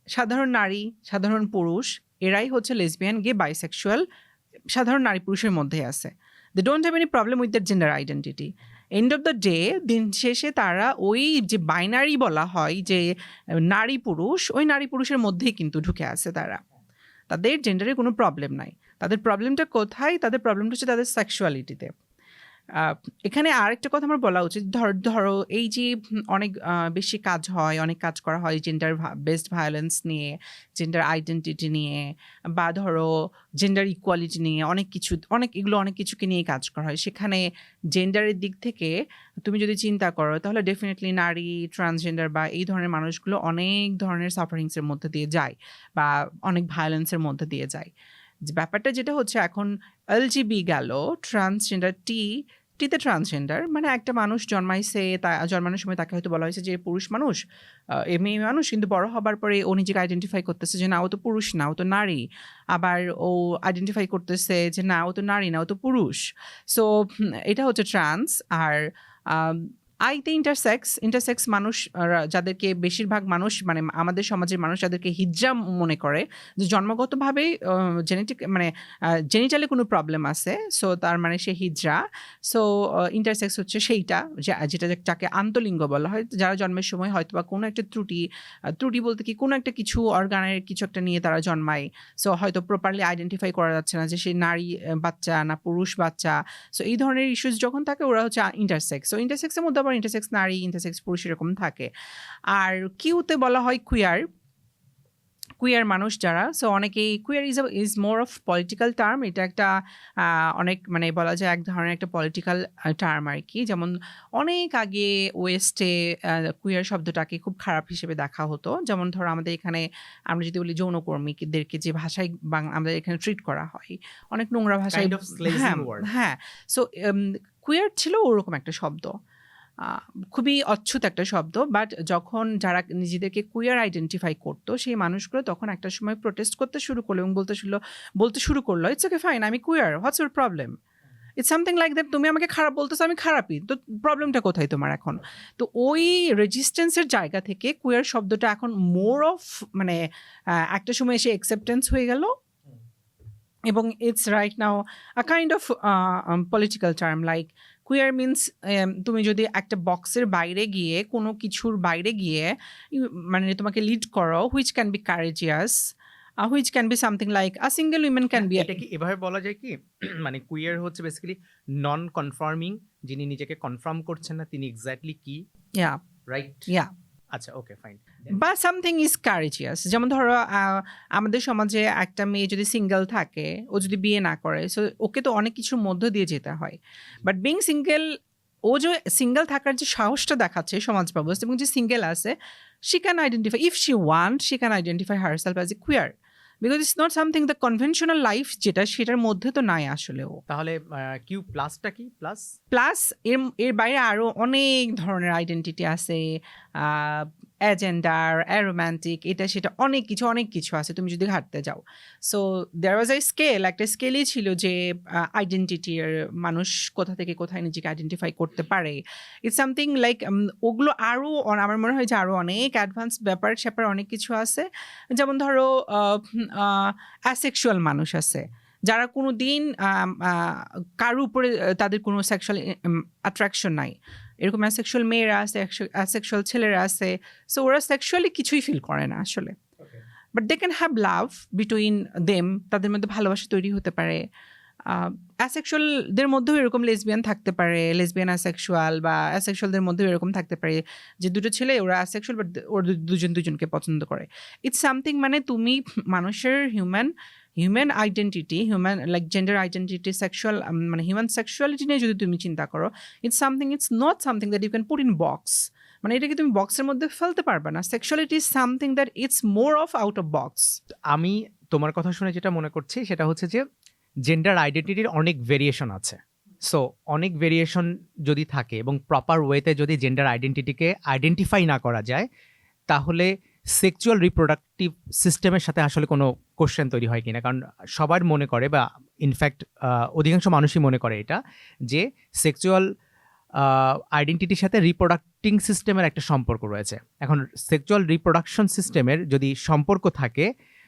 A: সাধারণ নারী, সাধারণ পুরুষ, এরাই হচ্ছে লেসবিয়ান, গে, বাইসেক্সুয়াল, সাধারণ নারী পুরুষের মধ্যে আছে। They don't have any problem with that gender identity. End of the day, দিন শেষে তারা ওই যে বাইনারি বলা হয় যে নারী পুরুষ, ওই নারী পুরুষের মধ্যেই কিন্তু ঢুকে আছে তারা। তাদের জেন্ডারের কোনো প্রবলেম নাই। তাদের প্রবলেমটা কোথায়? তাদের প্রবলেমটা হচ্ছে তাদের সেক্সুয়ালিটিতে। এখানে আরেকটা কথা আমার বলা উচিত, ধরো এই যে অনেক বেশি কাজ হয়, অনেক কাজ করা হয় জেন্ডার বেসড ভায়োলেন্স নিয়ে, জেন্ডার আইডেন্টিটি নিয়ে, বা ধরো জেন্ডার ইকুয়ালিটি নিয়ে, অনেক কিছুকে নিয়ে কাজ করা হয়। সেখানে জেন্ডারের দিক থেকে তুমি যদি চিন্তা করো, তাহলে ডেফিনেটলি নারী, ট্রান্সজেন্ডার বা এই ধরনের মানুষগুলো অনেক ধরনের সাফারিংসের মধ্যে দিয়ে যায় বা অনেক ভায়োলেন্সের মধ্যে দিয়ে যায়। ব্যাপারটা যেটা হচ্ছে এখন এলজিবি গেল, ট্রান্সজেন্ডার টি টিতে ট্রান্সজেন্ডার মানে একটা মানুষ জন্মাইছে, জন্মানোর সময় তাকে হয়তো বলা হয়েছে যে পুরুষ মানুষ, মেয়ে মানুষ, কিন্তু বড় হবার পরে ও নিজেকে আইডেন্টিফাই করতেছে যে না ও তো পুরুষ না, ও তো নারী। আবার ও আইডেন্টিফাই করতেছে যে না ও তো নারী না, ও তো পুরুষ। সো এটা হচ্ছে ট্রান্স। আর আইতে ইন্টারসেক্স মানুষ যাদেরকে বেশিরভাগ মানুষ মানে আমাদের সমাজের মানুষ যাদেরকে হিজড়া মনে করে, যে জন্মগতভাবেই জেনেটিক মানে জেনিটালে কোনো প্রবলেম আছে, সো তার মানে সে হিজড়া। সো ইন্টারসেক্স হচ্ছে সেইটা যেটা যাকে আন্তলিঙ্গ বলা হয়, যারা জন্মের সময় হয়তো বা কোনো একটা ত্রুটি বলতে কি কোনো একটা কিছু অর্গানের কিছু একটা নিয়ে তারা জন্মায়। সো হয়তো প্রপারলি আইডেন্টিফাই করা যাচ্ছে না যে সে নারী বাচ্চা না পুরুষ বাচ্চা। সো এই ধরনের ইস্যুস যখন থাকে ওরা হচ্ছে ইন্টারসেক্স। সো ইন্টারসেক্সের মধ্যে আবার ইন্টারসেক্স নারী, ইন্টারসেক্স পুরুষ এরকম থাকে। আর কিউতে বলা হয় কুয়ার মানুষ যারা। সো অনেকেই queer is more of political term. এটা একটা অনেক মানে বলা যায় এক ধরনের একটা পলিটিক্যাল টার্ম আর কি। যেমন অনেক আগে ওয়েস্টে কুয়ার শব্দটাকে খুব খারাপ হিসেবে দেখা হতো। যেমন ধরো আমাদের এখানে আমরা যদি বলি যৌনকর্মীদেরকে যে ভাষায় আমাদের এখানে ট্রিট করা হয়, অনেক নোংরা ভাষায়। হ্যাঁ। সো কুয়ার ছিল ওরকম একটা শব্দ, খুবই অচ্ছুত একটা শব্দ। বাট যখন যারা নিজেদেরকে কুয়ার আইডেন্টিফাই করতো সেই মানুষগুলো তখন একটা সময় প্রোটেস্ট করতে শুরু করলো এবং বলতে শুরু করলো ইটস ওকে ফাইন, আমি queer, what's your problem, it's something like that. তুমি আমাকে খারাপ বলতেছো, আমি খারাপই, তো প্রবলেমটা কোথায় তোমার এখন? তো ওই রেজিস্ট্যান্সের জায়গা থেকে কুয়ার শব্দটা এখন মোর অফ মানে একটা সময় এসে অ্যাকসেপ্টেন্স হয়ে গেল এবং it's right now a kind of political term. Like queer means তুমি যদি একটা বক্সের বাইরে গিয়ে কোনো কিছুর বাইরে গিয়ে মানে তোমাকে লিড করো, which can be courageous, which can be something like a single women can be.
B: এটা কি এভাবে বলা যায় কি মানে কুয়ার হচ্ছে বেসিক্যালি নন কনফার্মিং, যিনি নিজেকে কনফার্ম করছেন না তিনি এক্স্যাক্টলি কি,
A: ইয়া
B: রাইট?
A: ইয়া
B: আচ্ছা, ওকে ফাইন।
A: বা সামথিং ইজ কারেজিয়াস। যেমন ধরো আমাদের সমাজে একটা মেয়ে যদি সিঙ্গেল থাকে, ও যদি বিয়ে না করে, সো ওকে তো অনেক কিছুর মধ্য দিয়ে যেতে হয়। বাট বিং সিঙ্গেল, ও যে সিঙ্গেল থাকার যে সাহসটা দেখাচ্ছে সমাজ ব্যবস্থা, এবং যে সিঙ্গেল আছে, she can identify, if she want she can identify herself as a queer, because it's not something the conventional life যেটা সেটার মধ্যে তো নাই আসলেও।
B: তাহলে কিউ প্লাসটা কি?
A: প্লাস এর বাইরে আরও অনেক ধরনের আইডেন্টিটি আছে, অ্যাজেন্ডার, অ্যারোম্যান্টিক, এটা সেটা অনেক কিছু আছে তুমি যদি ঘাটতে যাও। সো দেয়ার ওয়াজ একটা স্কেলই ছিল যে আইডেন্টিটির মানুষ কোথা থেকে কোথায় নিজেকে আইডেন্টিফাই করতে পারে। ইটস সামথিং লাইক ওগুলো আরও আমার মনে হয় যে আরও অনেক অ্যাডভান্স ব্যাপার অনেক কিছু আছে। যেমন ধরো অ্যাসেক্সুয়াল মানুষ আছে যারা কোনো দিন কারোর উপরে তাদের কোনো সেক্সুয়াল অ্যাট্রাকশন নাই, এরকম অ্যাসেক্সুয়াল মেয়েরা আছে, অ্যাসেক্সুয়াল ছেলেরা আছে। সো ওরা সেক্সুয়ালি কিছুই ফিল করে না আসলে, but they can have love between them, তাদের মধ্যে ভালোবাসা তৈরি হতে পারে। অ্যাসেক্সুয়ালদের মধ্যেও এরকম লেসবিয়ান থাকতে পারে, লেসবিয়ান অ্যাসেক্সুয়াল, বা অ্যাসেক্সুয়ালদের মধ্যেও এরকম থাকতে পারে যে দুটো ছেলে ওরা অ্যাসেক্সুয়াল বাট ওরা দুজনকে পছন্দ করে। ইটস সামথিং মানে তুমি মানুষের human identity, like gender identity, sexual মানে হিউম্যান সেক্সুয়ালিটি নিয়ে যদি তুমি চিন্তা করো, it's not something that you can put in box. মানে এটাকে তুমি বক্সের মধ্যে ফেলতে পারবে না। Sexuality is something that it's more of out of box.
B: আমি তোমার কথা শুনে যেটা মনে করছি সেটা হচ্ছে যে জেন্ডার আইডেন্টিটির অনেক ভেরিয়েশন আছে। সো অনেক ভেরিয়েশন যদি থাকে এবং প্রপার ওয়েতে যদি জেন্ডার আইডেন্টিটিকে আইডেন্টিফাই না করা যায়, তাহলে সেক্সুয়াল রিপ্রোডাক্টিভ সিস্টেমের সাথে আসলে কোনো কোশ্চেন তৈরি হয় কিনা। কারণ সবার মনে করে, বা ইনফ্যাক্ট অধিকাংশ মানুষই মনে করে এটা, যে সেক্সুয়াল আইডেন্টিটির সাথে রিপ্রোডাক্টিং সিস্টেমের একটা সম্পর্ক রয়েছে। এখন সেক্সুয়াল রিপ্রোডাকশন সিস্টেমের যদি সম্পর্ক থাকে,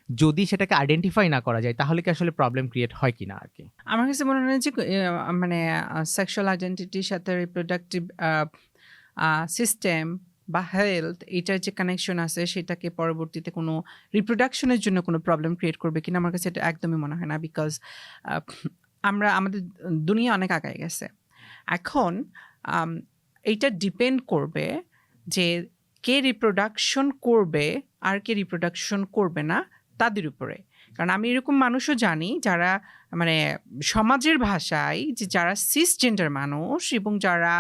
B: যদি সেটাকে আইডেন্টিফাই না করা যায়, তাহলে কি আসলে প্রবলেম ক্রিয়েট হয় কিনা আর কি।
A: আমার কাছে মনে হয় যে মানে সেক্সুয়াল আইডেন্টিটির সাথে রিপ্রোডাক্টিভ সিস্টেম বা হেলথ, এটার যে কানেকশন আছে সেটাকে পরবর্তীতে কোনো রিপ্রোডাকশনের জন্য কোনো প্রবলেম ক্রিয়েট করবে কিনা, আমার কাছে এটা একদমই মনে হয় না। বিকজ আমাদের দুনিয়া অনেক আগায় গেছে। এখন এইটা ডিপেন্ড করবে যে কে রিপ্রোডাকশন করবে আর কে রিপ্রোডাকশন করবে না তাদের উপরে। কারণ আমি এরকম মানুষও জানি যারা মানে সমাজের ভাষায় যে যারা সিসজেন্ডার মানুষ এবং যারা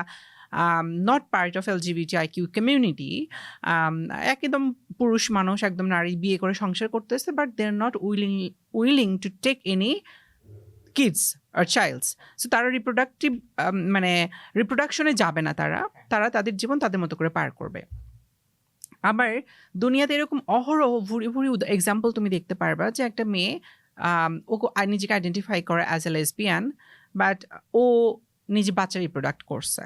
A: not part of LGBTIQ community, একদম পুরুষ মানুষ, একদম নারী বিয়ে করে সংসার করতেছে, but they are not willing to take any kids আর চাইল্ডস, সো তারা রিপ্রোডাক্টিভ মানে রিপ্রোডাকশনে যাবে না, তারা তাদের জীবন তাদের মতো করে পার করবে। আবার দুনিয়াতে এরকম অহরহ ভুরি ভুরি এক্সাম্পল তুমি দেখতে পারবা যে একটা মেয়ে ও নিজেকে আইডেন্টিফাই করে অ্যাজ এ লেসবিয়ান, বাট ও নিজে বাচ্চা রিপ্রোডাক্ট করছে,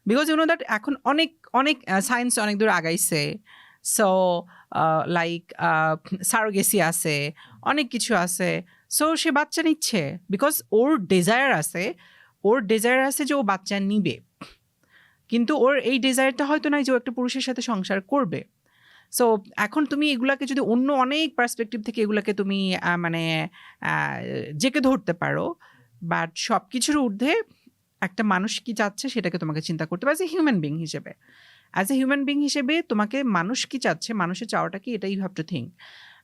A: বিকজ ইউ নো দ্যাট এখন অনেক অনেক সায়েন্স অনেক দূর আগাইছে। সো লাইক সারোগেসি আছে, অনেক কিছু আছে। সো সে বাচ্চা নিচ্ছে বিকজ ওর ডেজায়ার আছে যে ও বাচ্চা নিবে, কিন্তু ওর এই ডিজায়ারটা হয়তো নাই যে ও একটা পুরুষের সাথে সংসার করবে। সো এখন তুমি এগুলাকে যদি অন্য অনেক পার্সপেক্টিভ থেকে এগুলাকে তুমি মানে জেকে ধরতে পারো, বাট সব কিছুর ঊর্ধ্বে একটা মানুষ কি চাচ্ছে সেটাকে তোমাকে চিন্তা করতে হবে অ্যাজ এ হিউম্যান বিং হিসেবে তোমাকে মানুষ কি চাচ্ছে, মানুষের চাওয়াটা কি, এটা you have to think.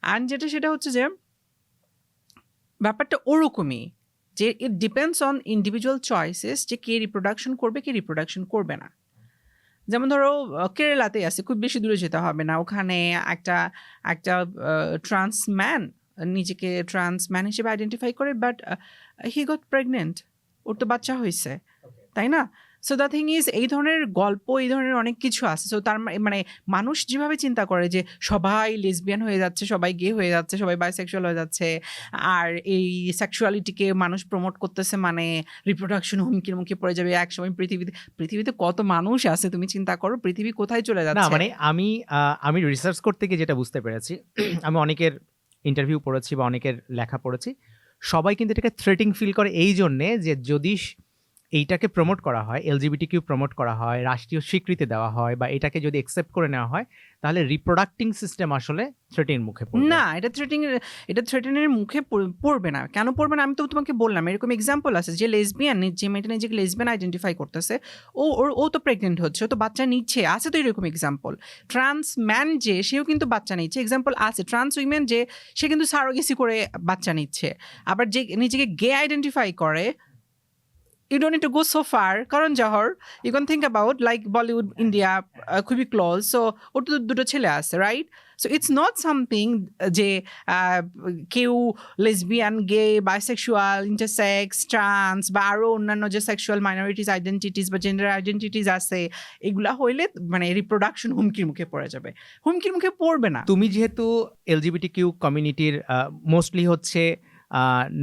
A: And সেটা হচ্ছে যে ব্যাপারটা ওরকমই যে it depends on individual choices, যে কে রিপ্রোডাকশন করবে কে রিপ্রোডাকশন করবে না। যেমন ধরো কেরালাতে আছে, খুব বেশি দূরে যেতে হবে না, ওখানে একটা ট্রান্স ম্যান নিজেকে ট্রান্স ম্যান হিসেবে আইডেন্টিফাই করে, বাট হি গট প্রেগনেন্ট, ওর তো বাচ্চা হয়েছে, তাই না? সো দ্য থিং ইজ, এই ধরনের গল্প, এই ধরনের অনেক কিছু আছে। সো তার মানে মানুষ যেভাবে চিন্তা করে যে সবাই লেসবিয়ান হয়ে যাচ্ছে, সবাই গে হয়ে যাচ্ছে, সবাই বাইসেক্সুয়াল হয়ে যাচ্ছে, আর এই সেক্সুয়ালিটিকে মানুষ প্রমোট করতেছে, মানে রিপ্রোডাকশন হুমকির মুখে পড়ে যাবে একসময়। পৃথিবীতে কত মানুষ আছে তুমি চিন্তা করো, পৃথিবী কোথায় চলে
B: না
A: যাচ্ছে।
B: মানে আমি রিসার্চ করতে গিয়ে যেটা বুঝতে পেরেছি, আমি অনেকের ইন্টারভিউ পড়েছি বা অনেকের লেখা পড়েছি, সবাই কিন্তু এটাকে থ্রেটিং ফিল করে এই জন্যে যে যদি এইটাকে প্রমোট করা হয়, LGBTQ প্রমোট করা হয়, রাষ্ট্রীয় স্বীকৃতি দেওয়া হয়, বা এটাকে যদি অ্যাকসেপ্ট করে নেওয়া হয়, তাহলে রিপ্রোডাক্টিং সিস্টেম আসলে থ্রেটেনের মুখে পড়বে।
A: না, এটা থ্রেটেনের মুখে পড়বে না। কেন পড়বে না? আমি তো তোমাকে বললাম, এরকম এক্সাম্পল আছে যে লেসবিয়ান, যে মেয়েটা নিজেকে লেসবিয়ান আইডেন্টিফাই করতেছে, ও তো প্রেগনেন্ট হচ্ছে, ও তো বাচ্চা নিচ্ছে, আছে তো এরকম এক্সাম্পল। ট্রান্স ম্যান যে, সেও কিন্তু বাচ্চা নিচ্ছে, এক্সাম্পল আছে। ট্রান্স উইমেন যে, সে কিন্তু সারোগেসি করে বাচ্চা নিচ্ছে। আবার যে নিজেকে গে আইডেন্টিফাই করে, you don't need to go so far. Karan Johar, you can think about like Bollywood, India, could be close. So, ওর তো দুটো ছেলে আছে, right? So, it's not something যে কেউ lesbian, gay, bisexual, intersex, trans বা আরও অন্যান্য যে সেক্সুয়াল মাইনরিটিস আইডেন্টিটিস বা জেন্ডার আইডেন্টিটিস আছে, এগুলা হইলে মানে রিপ্রোডাকশন হুমকির মুখে পড়ে যাবে। হুমকির মুখে পড়বে না।
B: তুমি যেহেতু LGBTQ কমিউনিটির মোস্টলি হচ্ছে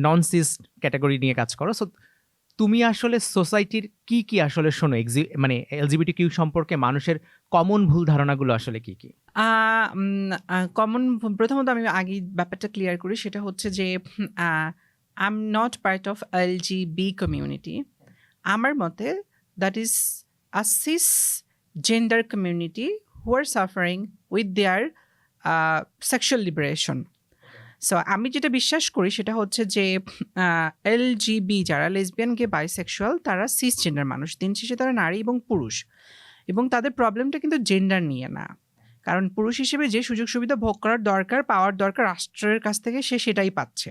B: নন সিস ক্যাটাগরি নিয়ে কাজ করো, সো তুমি আসলে সোসাইটির কি আসলে শোনো, মানে LGBTQ সম্পর্কে মানুষের কমন ভুল ধারণাগুলো আসলে কি?
A: কমন, প্রথমত আমি আগে ব্যাপারটা ক্লিয়ার করি, সেটা হচ্ছে যে I am not part of LGB community. আমার মতে that is a cis gender community who are suffering with their sexual liberation. So আমি যেটা বিশ্বাস করি সেটা হচ্ছে যে LGB যারা লেসবিয়ান, গে, বাইসেক্সুয়াল, তারা সিস জেন্ডার মানুষ। দিন শেষে তারা নারী এবং পুরুষ, এবং তাদের প্রবলেমটা কিন্তু জেন্ডার নিয়ে না। কারণ পুরুষ হিসেবে যে সুযোগ সুবিধা ভোগ করার দরকার, পাওয়ার দরকার রাষ্ট্রের কাছ থেকে, সে সেটাই পাচ্ছে।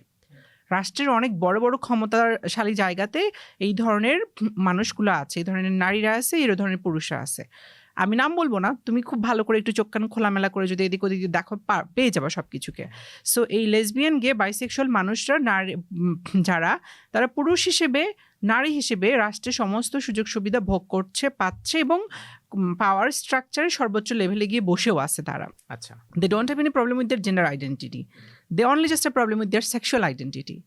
A: রাষ্ট্রের অনেক বড় বড় ক্ষমতাশালী জায়গাতে এই ধরনের মানুষগুলো আছে, এই ধরনের নারীরা আছে, এই ধরনের পুরুষরা আছে। আমি নাম বলবো না, তুমি খুব ভালো করে একটু চোখ কান খোলামেলা করে যদি এদিক ওদিক দেখো, পেয়ে যাবে সব কিছুকে। সো এই লেসবিয়ান, গে, বাইসেক্সুয়াল মানুষরা, যারা তারা পুরুষ হিসেবে, নারী হিসেবে রাষ্ট্রের সমস্ত সুযোগ সুবিধা ভোগ করছে, পাচ্ছে, এবং পাওয়ার স্ট্রাকচারের সর্বোচ্চ লেভেলে গিয়ে বসেও আছে তারা।
B: আচ্ছা,
A: they don't have any problem with their gender identity, they only just a problem with their sexual identity.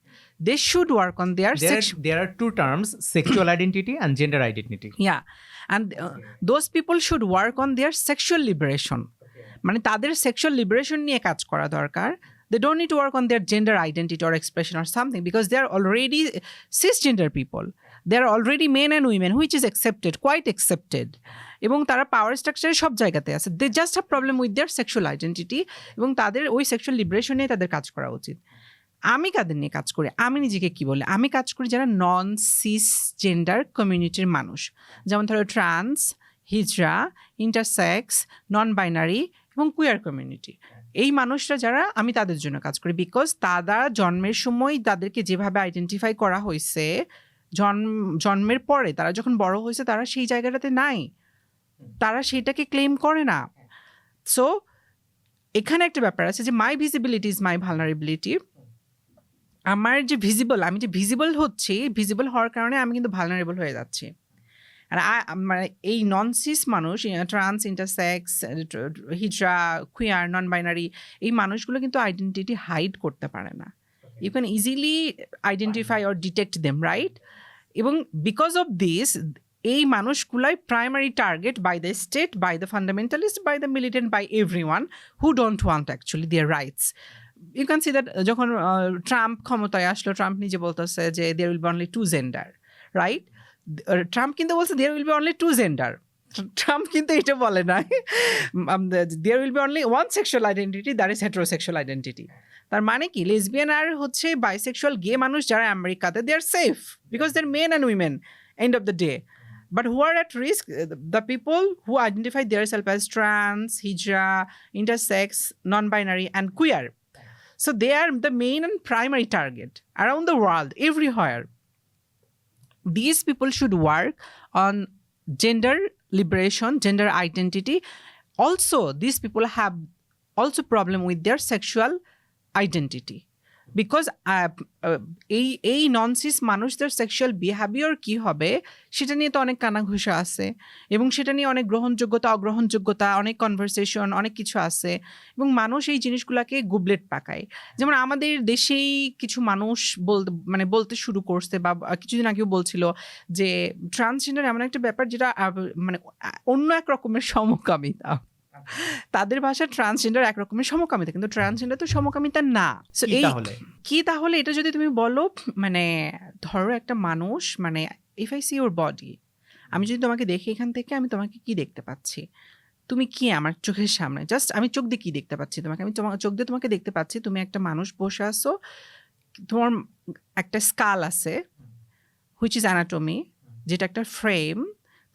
A: They should work on their
B: there are two terms, sexual identity and gender identity.
A: yeah, and those people should work on their sexual liberation. মানে তাদের সেক্সুয়াল লিবারেশন নিয়ে কাজ করা দরকার। They don't need to work on their gender identity or expression or something, because they are already cisgender people. They are already men and women, which is accepted, quite accepted. এবং তারা পাওয়ার স্ট্রাকচারে সব জায়গাতে আছে। They just have problem with their sexual identity, এবং তাদের ওই সেক্সুয়াল লিবারেশন নিয়ে তাদের কাজ করা উচিত। আমি কাদের নিয়ে কাজ করি? আমি নিজেকে কি বলে? আমি কাজ করি যারা নন সিস জেন্ডার কমিউনিটির মানুষ, যেমন ধরো ট্রান্স, হিজড়া, ইন্টারসেক্স, নন বাইনারি এবং কুয়ার কমিউনিটি। এই মানুষরা যারা, আমি তাদের জন্য কাজ করি, বিকজ তারা জন্মের সময় তাদেরকে যেভাবে আইডেন্টিফাই করা হয়েছে, জন্মের পরে তারা যখন বড় হয়েছে তারা সেই জায়গাটাতে নাই, তারা সেইটাকে ক্লেম করে না। সো এখানে একটা ব্যাপার আছে যে মাই ভিজিবিলিটি ইজ মাই ভালনারেবিলিটি। আমার যে ভিজিবল, আমি যে ভিজিবল হচ্ছি, ভিজিবল হওয়ার কারণে আমি কিন্তু ভালনারেবল হয়ে যাচ্ছি। আর মানে এই নন সিস মানুষ, ট্রান্স, ইন্টারসেক্স, হিজড়া, কুয়ার, নন বাইনারি, এই মানুষগুলো কিন্তু আইডেন্টিটি হাইড করতে পারে না। You can easily identify or detect them, right? এবং বিকজ অফ দিস, এই মানুষগুলাই primary target by the state, by the fundamentalist, by the militant, by everyone who don't want actually their rights. You can see that যখন ট্রাম্প ক্ষমতায় আসলো, ট্রাম্প নিজে বলতেছে যে there will be only two gender, right? Trump কিন্তু বলছে there will be only two gender. Trump কিন্তু এটা বলে নাই, there will be only one sexual identity, that is heterosexual identity. তার মানে কি, লেসবিয়ান আর হচ্ছে বাইসেক্সুয়াল গে মানুষ যারা আমেরিকাতে, they are safe because they are men and women end of the day. But who are at risk? The people who identify themselves as trans, hijra, intersex, non-binary, and queer. So they are the main and primary target around the world, everywhere. These people should work on gender liberation, gender identity. Also, these people have also problem with their sexual identity. Because এই ননসিস মানুষদের সেক্সুয়াল বিহেভিয়ার কি হবে সেটা নিয়ে তো অনেক কানাঘুষা আছে, এবং সেটা নিয়ে অনেক গ্রহণযোগ্যতা, অগ্রহণযোগ্যতা, অনেক কনভারসেশন, অনেক কিছু আছে, এবং মানুষ এই জিনিসগুলোকে গুবলেট পাকায়। যেমন আমাদের দেশেই কিছু মানুষ বলতে শুরু করছে, বা কিছুদিন আগেও বলছিল যে ট্রান্সজেন্ডার এমন একটা ব্যাপার যেটা মানে অন্য এক রকমের সমকামিতা। তাদের ভাষা ট্রান্সজেন্ডার এক রকমের সমকামিতা, কিন্তু ট্রান্সজেন্ডার তো সমকামিতা না। কি তাহলে এটা যদি তুমি বলো, মানে ধরো একটা মানুষ, মানে if I see your body, আমি যদি তোমাকে দেখি এখান থেকে, আমি তোমাকে কি দেখতে পাচ্ছি? তুমি কি আমার চোখের সামনে, জাস্ট আমি চোখ দিয়ে কি দেখতে পাচ্ছি তোমাকে? আমি চোখ দিয়ে তোমাকে দেখতে পাচ্ছি তুমি একটা মানুষ বসে আছো, তোমার একটা স্কাল আছে, হুইচ ইজ অ্যানাটমি, যেটা একটা ফ্রেম,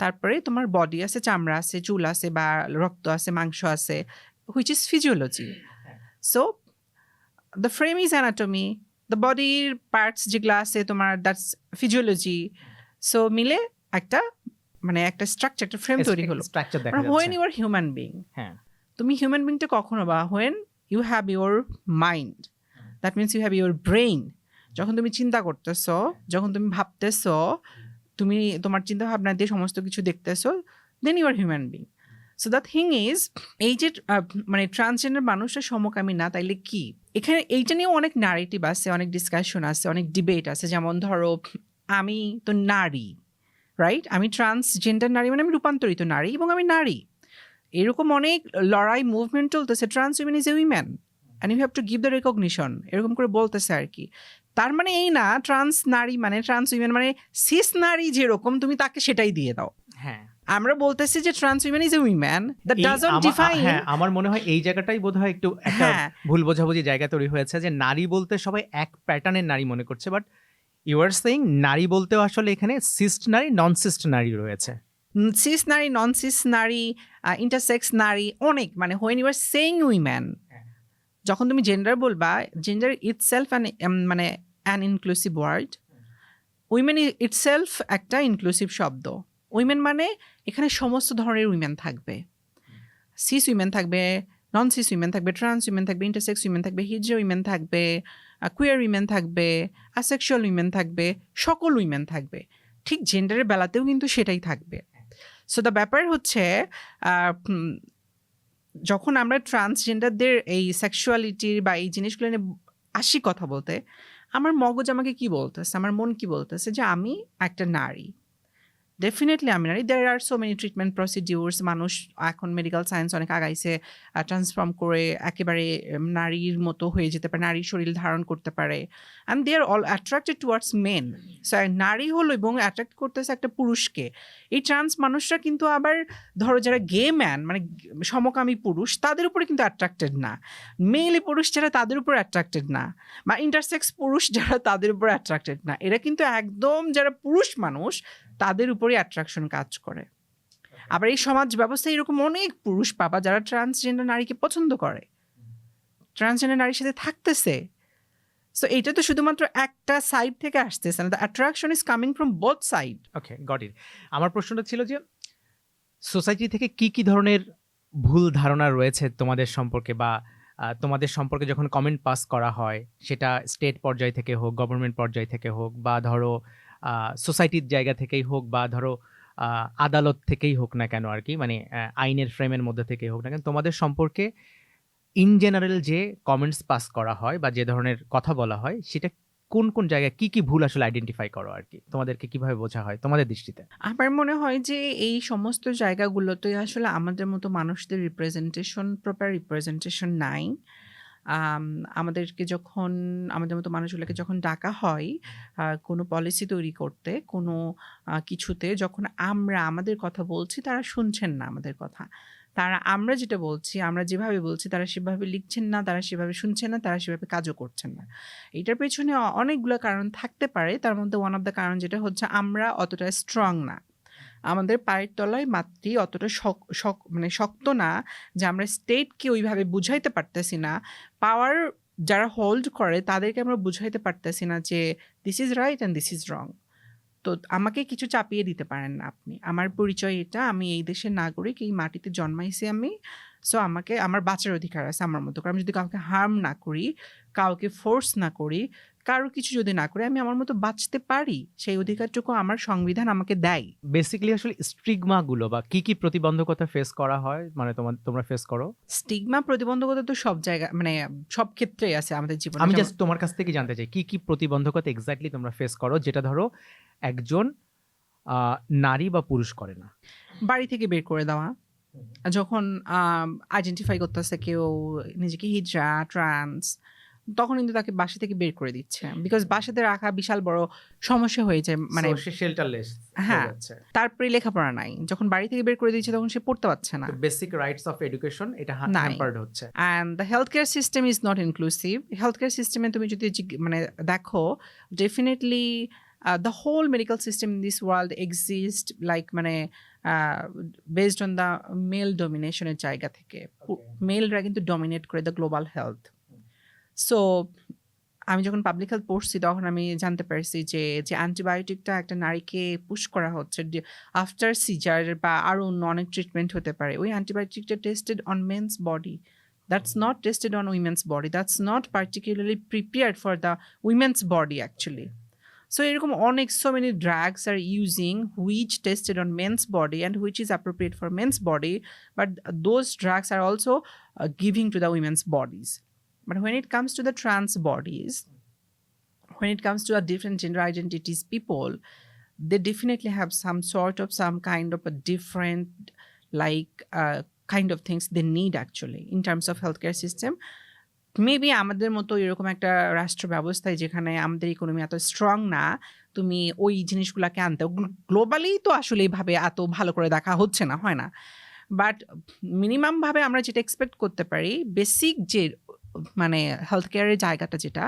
A: তারপরে তোমার বডি আছে, চামড়া আছে, চুল আছে, বা রক্ত আছে, মাংস আছে, which is physiology. So the frame is anatomy, the বডির পার্টস যেগুলো আছে তোমার, দ্যাটস ফিজিওলজি। সো মিলে একটা মানে একটা স্ট্রাকচার, একটা ফ্রেম তৈরি হলো। When you are human being, তুমি হিউম্যান বিংটা কখনো, বা when you have your mind, that means you have your brain. যখন তুমি চিন্তা করতেছো, যখন তুমি ভাবতেছো, তুমি তোমার চিন্তা ভাবনা দিয়ে সমস্ত কিছু দেখতেছো, then you are human being. So the thing is, এই যে মানে ট্রান্সজেন্ডার মানুষরা সমকামী না, তাইলে কি? এখানে এইটা নিয়েও অনেক নারেটিভ আছে, অনেক ডিসকাশন আছে, অনেক ডিবেট আছে। যেমন ধরো, আমি তো নারী, রাইট? আমি ট্রান্সজেন্ডার নারী, মানে আমি রূপান্তরিত নারী, এবং আমি নারী। এরকম অনেক লড়াই, মুভমেন্ট চলতেছে, trans women is a woman and you have to give the recognition, এরকম করে বলতেছে আর কি। তার মানে এই না ট্রান্স নারী মানে, ট্রান্স উইমেন মানে সিস নারী যেরকম তুমি তাকে সেটাই দিয়ে দাও।
B: হ্যাঁ,
A: আমরা বলতেছি যে trans women is a woman, that doesn't define.
B: হ্যাঁ, আমার মনে হয় এই জায়গাটাই বোধহয় একটু একটা ভুল বোঝাবুঝি জায়গা তৈরি হয়েছে, যে নারী বলতে সবাই এক প্যাটার্নের নারী মনে করছে, বাট ইউ আর সেইং নারী বলতেও আসলে এখানে সিস্ট নারী, নন সিস্ট নারী রয়েছে।
A: সিস নারী, নন সিস নারী, ইন্টারসেক্স নারী, অনেক, মানে when you are saying woman, যখন তুমি জেন্ডার বলবা, জেন্ডার ইটসেলফ মানে an inclusive word, women itself একটা ইনক্লুসিভ শব্দ। উইমেন মানে এখানে সমস্ত ধরনের উইমেন থাকবে, সিস উইমেন থাকবে, নন সিস উইমেন থাকবে, ট্রান্স উইমেন থাকবে, ইন্টারসেক্স উইমেন থাকবে, হিজড়া উইমেন থাকবে, কুয়ার উইমেন থাকবে, অ্যাসেক্সুয়াল উইমেন থাকবে, সকল উইমেন থাকবে। ঠিক জেন্ডারের বেলাতেও কিন্তু সেটাই থাকবে। সো দ্য ব্যাপার হচ্ছে, যখন আমরা ট্রান্সজেন্ডারদের এই সেক্সুয়ালিটির বা এই জিনিসগুলো নিয়ে আসি কথা বলতে, আমার মগজ আমাকে কি বলতেছে, আমার মন কি বলতেছে, যে আমি একটা নারী, ডেফিনেটলি আমি নারী। দেয়ার are so many treatment procedures, মানুষ এখন মেডিকেল সায়েন্স অনেক আগাইছে, ট্রান্সফর্ম করে একেবারে নারীর মতো হয়ে যেতে পারে, নারীর শরীর ধারণ করতে পারে, and they are all attracted towards men. So নারী হলো এবং অ্যাট্রাক্ট করতেছে একটা পুরুষকে। এই ট্রান্স মানুষরা কিন্তু আবার ধরো যারা গে ম্যান, মানে সমকামী পুরুষ, তাদের উপরে কিন্তু অ্যাট্রাক্টেড না। মেলে পুরুষ যারা, তাদের উপর অ্যাট্রাক্টেড না, বা ইন্টারসেক্স পুরুষ যারা, তাদের উপর অ্যাট্রাক্টেড না। এরা কিন্তু একদম যারা পুরুষ মানুষ, তাদের উপরে অ্যাট্রাকশন কাজ করে। আবার এই সমাজ ব্যবস্থায় এরকম অনেক পুরুষ পাবা যারা ট্রান্সজেন্ডার নারীকে পছন্দ করে, ট্রান্সজেন্ডার নারীর সাথে থাকতেছে। সো এটা তো শুধুমাত্র একটা সাইড থেকে আসতেছে না, the attraction is coming from both side.
B: Okay, got it. আমার প্রশ্নটা ছিল যে সোসাইটি থেকে কি কি ধরনের ভুল ধারণা রয়েছে তোমাদের সম্পর্কে, বা তোমাদের সম্পর্কে যখন কমেন্ট পাস করা হয়, সেটা স্টেট পর্যায় থেকে হোক, গভর্নমেন্ট পর্যায় থেকে হোক, বা ধরো সোসাইটির জায়গা থেকেই হোক, বা ধরো আদালত থেকেই হোক না কেন আর কি, মানে আইনের ফ্রেমের মধ্যে থেকেই হোক না কেন, তোমাদের সম্পর্কে ইন জেনারেল যে কমেন্টস পাস করা হয় বা যে ধরনের কথা বলা হয়, সেটা কোন কোন জায়গায় কি কি ভুল আসলে আইডেন্টিফাই করো আর কি, তোমাদেরকে কিভাবে বোঝা হয় তোমাদের দৃষ্টিতে?
A: আমার মনে হয় যে এই সমস্ত জায়গাগুলোতে আসলে আমাদের মতো মানুষদের প্রপার রিপ্রেজেন্টেশন নাই। আম আমাদেরকে যখন আমাদের মতো মানুষগুলোকে যখন ডাকা হয় কোনো পলিসি তৈরি করতে, কোনো কিছুতে, যখন আমরা আমাদের কথা বলছি তারা শুনছেন না আমাদের কথা। আমরা যেটা বলছি, আমরা যেভাবে বলছি তারা সেভাবে লিখছেন না, তারা সেভাবে শুনছেন না, তারা সেভাবে কাজও করছেন না। এটার পেছনে অনেকগুলো কারণ থাকতে পারে। তার মধ্যে ওয়ান অফ দ্য কারণ যেটা হচ্ছে আমরা অতটা স্ট্রং না। আমাদের পায়ের তলায় মাটি অতটা মানে শক্ত না যে আমরা স্টেটকে ওইভাবে বুঝাইতে পারতেছি না। পাওয়ার যারা হোল্ড করে তাদেরকে আমরা বুঝাইতে পারতেছি না যে this is right and this is wrong. তো আমাকে কিছু চাপিয়ে দিতে পারেন না আপনি। আমার পরিচয় এটা, আমি এই দেশের নাগরিক, এই মাটিতে জন্মাইছি আমি। সো আমাকে আমার বাঁচার অধিকার আছে আমার মতো করে। আমি যদি কাউকে হার্ম না করি, কাউকে ফোর্স না করি, কারো কিছু যদি না করি, আমি আমার মতো বাঁচতে পারি। সেই অধিকারটুকু আমার সংবিধান আমাকে দেয়।
B: বেসিক্যালি আসলে স্টিগমা গুলো বা কি কি প্রতিবন্ধকতা ফেস করা হয়, মানে তোমরা ফেস করো?
A: স্টিগমা, প্রতিবন্ধকতা তো সব জায়গা, মানে সব ক্ষেত্রেই আছে আমাদের জীবনে।
B: আমি জাস্ট তোমার কাছ থেকে জানতে চাই কি কি প্রতিবন্ধকতা এক্স্যাক্টলি তোমরা ফেস করো, যেটা ধরো একজন নারী বা পুরুষ করে না।
A: বাড়ি থেকে বের করে দেওয়া, যখন আইডেন্টিফাই করতেছে কেউ নিজেকে হিজড়া, ট্রান্স, তখন কিন্তু তাকে বাসা থেকে বের করে দিচ্ছে। বিকজ বাসাতে রাখা বিশাল বড় সমস্যা হয়ে যায়, মানে
B: শেল্টারলেস।
A: হ্যাঁ, তারপরে লেখাপড়া নাই, যখন বাড়ি থেকে বের করে দিচ্ছে তখন সে পড়তে পারছে না।
B: বেসিক রাইটস অফ এডুকেশন এটা হ্যাম্পার্ড হচ্ছে।
A: And the health care system is not inclusive. Health care সিস্টেমে তুমি যদি মানে দেখো, definitely the whole medical system in this world exist like, মানে বেসড অন দ্য মেল ডমিনেশনের জায়গা থেকে। মেলরা কিন্তু ডমিনেট করে দ্য গ্লোবাল হেলথ। সো আমি যখন পাবলিক হেলথ পড়ছি তখন আমি জানতে পারছি যে অ্যান্টিবায়োটিকটা একটা নারীকে পুশ করা হচ্ছে আফটার সিজার বা আরও অন্য অনেক ট্রিটমেন্ট হতে পারে, ওই অ্যান্টিবায়োটিকটা tested on men's body, that's not tested on women's body, that's not particularly prepared for the women's body actually. So এরকম অনেক so many drugs are using which tested on men's body and which is appropriate for men's body, but those drugs are also giving to the women's bodies. But when it comes to the trans bodies, when it comes to a different gender identities people, they definitely have some kind of a different kind of things they need actually in terms of healthcare system. Maybe আমাদের মতো এরকম একটা রাষ্ট্র ব্যবস্থায় যেখানে আমাদের ইকোনমি এত স্ট্রং না, তুমি ওই জিনিসগুলোকে আনতে, গ্লোবালি তো আসলে এইভাবে এত ভালো করে দেখা হচ্ছে না, হয় না। বাট মিনিমাম ভাবে আমরা যেটা এক্সপেক্ট করতে পারি, বেসিক যে মানে হেলথ কেয়ারের জায়গাটা যেটা,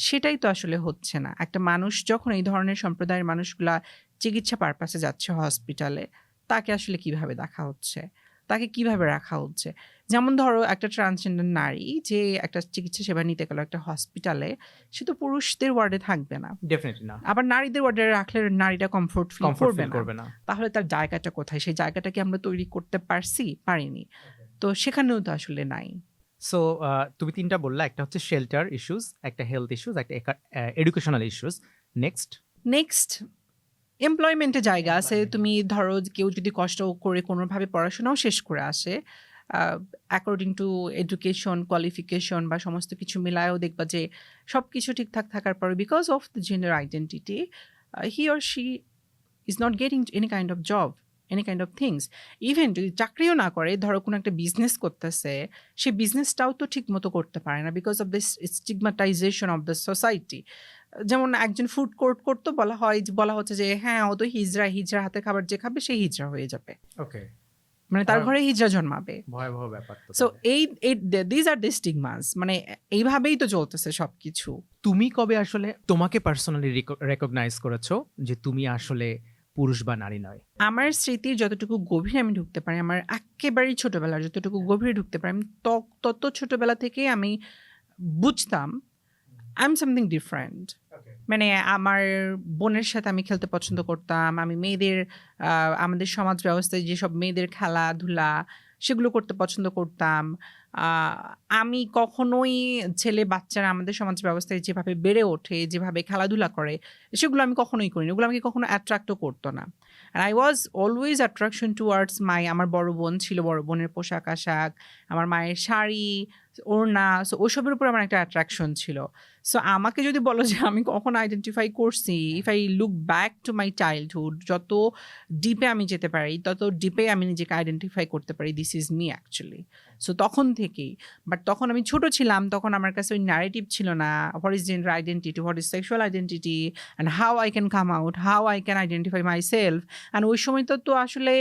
A: সেটাই তো আসলে হচ্ছে না। একটা মানুষ যখন এই ধরনের সম্প্রদায়ের মানুষগুলা চিকিৎসা পারপাসে যাচ্ছে হসপিটালে, তাকে আসলে কিভাবে দেখা হচ্ছে, তাকে কিভাবে রাখা হচ্ছে। যেমন ধরো একটা ট্রান্সজেন্ডার নারী যে একটা চিকিৎসা সেবা নিতে গেল একটা হসপিটালে, সে তো পুরুষদের ওয়ার্ডে থাকবে না,
B: ডেফিনেটলি না।
A: আবার নারীদের ওয়ার্ডে রাখলে নারীটা কমফোর্ট ফিল করবে না। তাহলে তার জায়গাটা কোথায়? সেই জায়গাটা কি আমরা তৈরি করতে পারিনি, তো সেখানেও তো আসলে নাই।
B: সো তুমি তিনটা বললা, একটা হচ্ছে শেল্টার ইস্যুস, একটা হেলথ ইস্যুস, একটা এডুকেশনাল ইস্যুস।
A: নেক্সট এমপ্লয়মেন্টের জায়গা আছে। তুমি ধরো কেউ যদি কষ্ট করে কোনোভাবে পড়াশোনাও শেষ করে আসে, অ্যাকর্ডিং টু এডুকেশন কোয়ালিফিকেশন বা সমস্ত কিছু মিলায়ও দেখবা যে সব কিছু ঠিকঠাক থাকার পরে, because of the gender identity, he or she is not getting any kind of job, any kind of things. Even যদি চাকরিও না করে, ধরো কোনো একটা বিজনেস করতেছে, সে বিজনেসটাও তো ঠিক মতো করতে পারে না, because of this stigmatization of the society. যেমন একজন ফুড কোর্ট করতো, বলা হচ্ছে যে হ্যাঁ, ও তো হিজড়া হাতে খাবার যে খাবে সে হিজড়া হয়ে যাবে,
B: ওকে,
A: মানে তার ঘরে হিজড়া জন্মাবে।
B: ভয়াবহ ব্যাপার।
A: সো দিজ আর দ্য স্টিগমাস, মানে এইভাবেই তো চলতেছে সবকিছু।
B: তুমি কবে আসলে তোমাকে পার্সোনালি রেকগনাইজ করেছো যে তুমি আসলে পুরুষ বা নারী নয়?
A: আমার স্মৃতির যতটুকু গভীরে আমি ঢুকতে পারি, আমার একেবারেই ছোটবেলার যতটুকু গভীরে ঢুকতে পারি, আমি তত ছোটবেলা থেকে আমি বুঝতাম আই এম সামথিং ডিফারেন্ট। মানে আমার বোনের সাথে আমি খেলতে পছন্দ করতাম, আমি মেয়েদের আমাদের সমাজ ব্যবস্থায় যেসব মেয়েদের খেলাধুলা সেগুলো করতে পছন্দ করতাম। আহ, আমি কখনোই ছেলে বাচ্চারা আমাদের সমাজ ব্যবস্থায় যেভাবে বেড়ে ওঠে, যেভাবে খেলাধুলা করে, সেগুলো আমি কখনোই করিনি। ওগুলো আমাকে কখনো অ্যাট্রাক্টও করতো না। আর I was always attraction towards আমার বড় বোন ছিল, বড় বোনের পোশাক আশাক, আমার মায়ের শাড়ি, ওড়না, সো ওইসবের উপর আমার একটা অ্যাট্রাকশন ছিল। সো আমাকে যদি বলো যে আমি কখন আইডেন্টিফাই করছি, if I look back to my childhood, যত ডিপে আমি যেতে পারি তত ডিপে আমি নিজেকে আইডেন্টিফাই করতে পারি, this is me actually. So তখন থেকেই, বাট তখন আমি ছোট ছিলাম, তখন আমার কাছে ওই ন্যারেটিভ ছিল না, what is gender identity, what is sexual identity, and how I can come out, how I can identify myself. And ওই সময় তো আসলে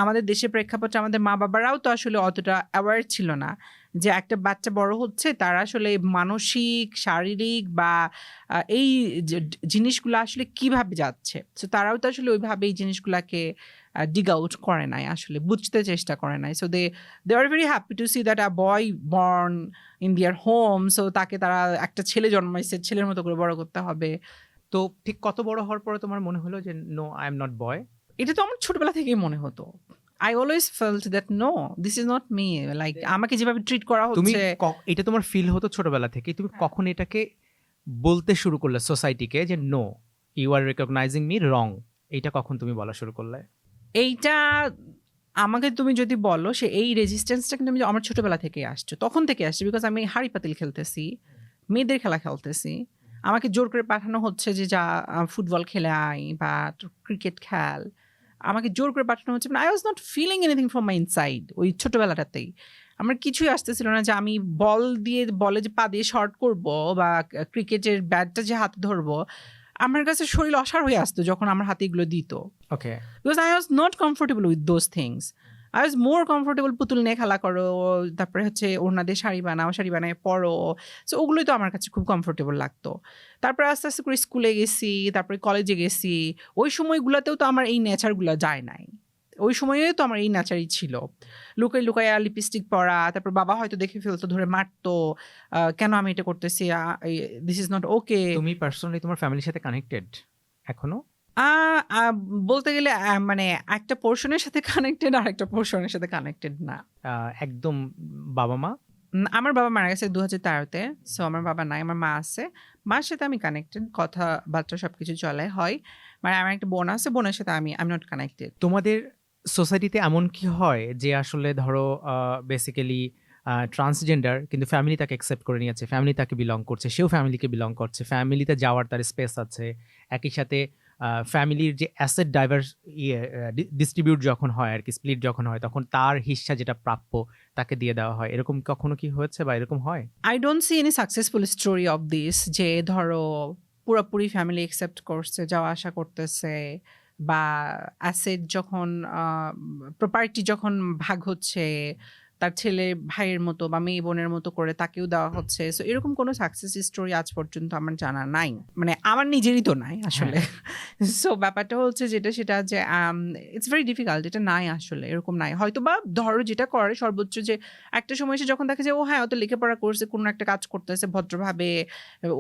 A: আমাদের দেশের প্রেক্ষাপটে আমাদের মা বাবারাও তো আসলে অতটা অ্যাওয়ার ছিল না যে একটা বাচ্চা বড় হচ্ছে, তার আসলে মানসিক, শারীরিক বা এই জিনিসগুলো আসলে কিভাবে যাচ্ছে। সো তারাও তো আসলে ওইভাবে এই জিনিসগুলাকে ডিগ আউট করে নাই, আসলে বুঝতে চেষ্টা করে নাই। So they are very happy to see that a boy born in their home, so তাকে তারা একটা ছেলে জন্মাইছে, ছেলের মতো করে বড় করতে হবে।
B: তো ঠিক কত বড় হওয়ার পরে তোমার মনে হলো যে no, I am not boy?
A: এটা তো আমার ছোটবেলা থেকেই মনে হতো। I always felt that no, this is not me. Like আমাকে যেভাবে ট্রিট করা
B: তুমি
A: হচ্ছে,
B: এটা তোমার ফিল হতো ছোটবেলা থেকে, তুমি কখন এটাকে বলতে শুরু করলে সোসাইটিকে যে no, you are recognizing me wrong? এটা কখন তুমি বলা শুরু করলে?
A: এইটা আমাকে তুমি যদি বলো, এই রেজিস্ট্যান্সটা কিন্তু আমি আমার ছোটবেলা থেকে আসছে, তখন থেকে আসছে। বিকজ আমি হাড়ি পাতিল খেলতেছি, মেয়েদের খেলা খেলতেছি, আমাকে জোর করে পাঠানো হচ্ছে যে যা ফুটবল খেলে আয় বা ক্রিকেট খেল, আমাকে জোর করে পাঠানো হচ্ছে। I was not feeling anything from my inside. ওই ছোটবেলাটাতেই আমার কিছুই আসতেছিল না যে আমি বলে যে পা দিয়ে শর্ট করবো বা ক্রিকেটের ব্যাটটা যে হাতে ধরবো। আমার কাছে শরীর অসাড় হয়ে আসতো যখন আমার হাতে এগুলো দিত,
B: ওকে।
A: because I was not comfortable with those things. I was more comfortable পুতুল নিয়ে খেলা করো, তারপরে হচ্ছে ওড়না দিয়ে শাড়ি বানাও, শাড়ি বানায় পরো। সো ওগুলোই তো আমার কাছে খুব কমফোর্টেবল লাগতো। তারপরে আস্তে আস্তে করে স্কুলে গেছি, তারপরে কলেজে গেছি। ওই সময়গুলোতেও তো আমার এই নেচারগুলো যায় নাই। ওই সময়ে তো আমার এই নেচারই ছিল, লুকাই লুকাইয়া লিপস্টিক পরা, তারপর বাবা হয়তো দেখে ফেলতো, ধরে মারতো, কেন আমি এটা করতেছি, দিস ইজ নট ওকে।
B: তুমি পার্সোনালি তোমার ফ্যামিলির সাথে কানেক্টেড এখনো?
A: আ আ বলতে গেলে মানে একটা পোরশনের সাথে কানেক্টেড, আর একটা পোরশনের সাথে কানেক্টেড না।
B: একদম বাবা মা?
A: আমার বাবা মারা গেছে 2013-তে। সো আমার বাবা নাই, আমার মা আছে। মার সাথে আমি কানেক্টেড, কথাবার্তা সবকিছু চলে হয়। মানে আমার একটা বোন আছে, বোনের সাথে আমি নট কানেক্টেড।
B: তোমাদের সোসাইটিতে এমন কি হয় যে আসলে ধরো বেসিক্যালি ট্রান্সজেন্ডার কিন্তু ফ্যামিলি তাকে অ্যাকসেপ্ট করে নিয়েছে, ফ্যামিলি তাকে বিলং করছে, সেও ফ্যামিলিকে বিলং করছে, ফ্যামিলিতে যাওয়ার তার স্পেস আছে, একই সাথে ফ্যামিলির যে অ্যাসেট ডাইভার্স ডিস্ট্রিবিউট যখন হয় আর কি, স্প্লিট যখন হয়, তখন তার হিস্সা যেটা প্রাপ্য তাকে দিয়ে দেওয়া হয়। এরকম কখনো কি হয়েছে বা এরকম হয়?
A: I don't see any successful story of this, যে ধরো পুরোপুরি ফ্যামিলি অ্যাকসেপ্ট করছে, যাওয়া আসা করতেছে, বা অ্যাসেট যখন প্রপার্টি যখন ভাগ হচ্ছে, তার ছেলে ভাইয়ের মতো বা মেয়ে বোনের মতো করে তাকেও দেওয়া হচ্ছে। সো এরকম কোনো সাকসেস স্টোরি আজ পর্যন্ত আমার জানা নাই, মানে আমার নিজেরই তো নাই আসলে। সো ব্যাপারটা হচ্ছে যেটা, সেটা যে ইটস ভেরি ডিফিকাল্ট, এটা নাই আসলে, এরকম নাই। হয়তো বা ধরো যেটা করে সর্বোচ্চ, যে একটা সময় এসে যখন দেখে যে ও হ্যাঁ, ও তো লেখাপড়া করছে, কোনো একটা কাজ করতেছে ভদ্রভাবে,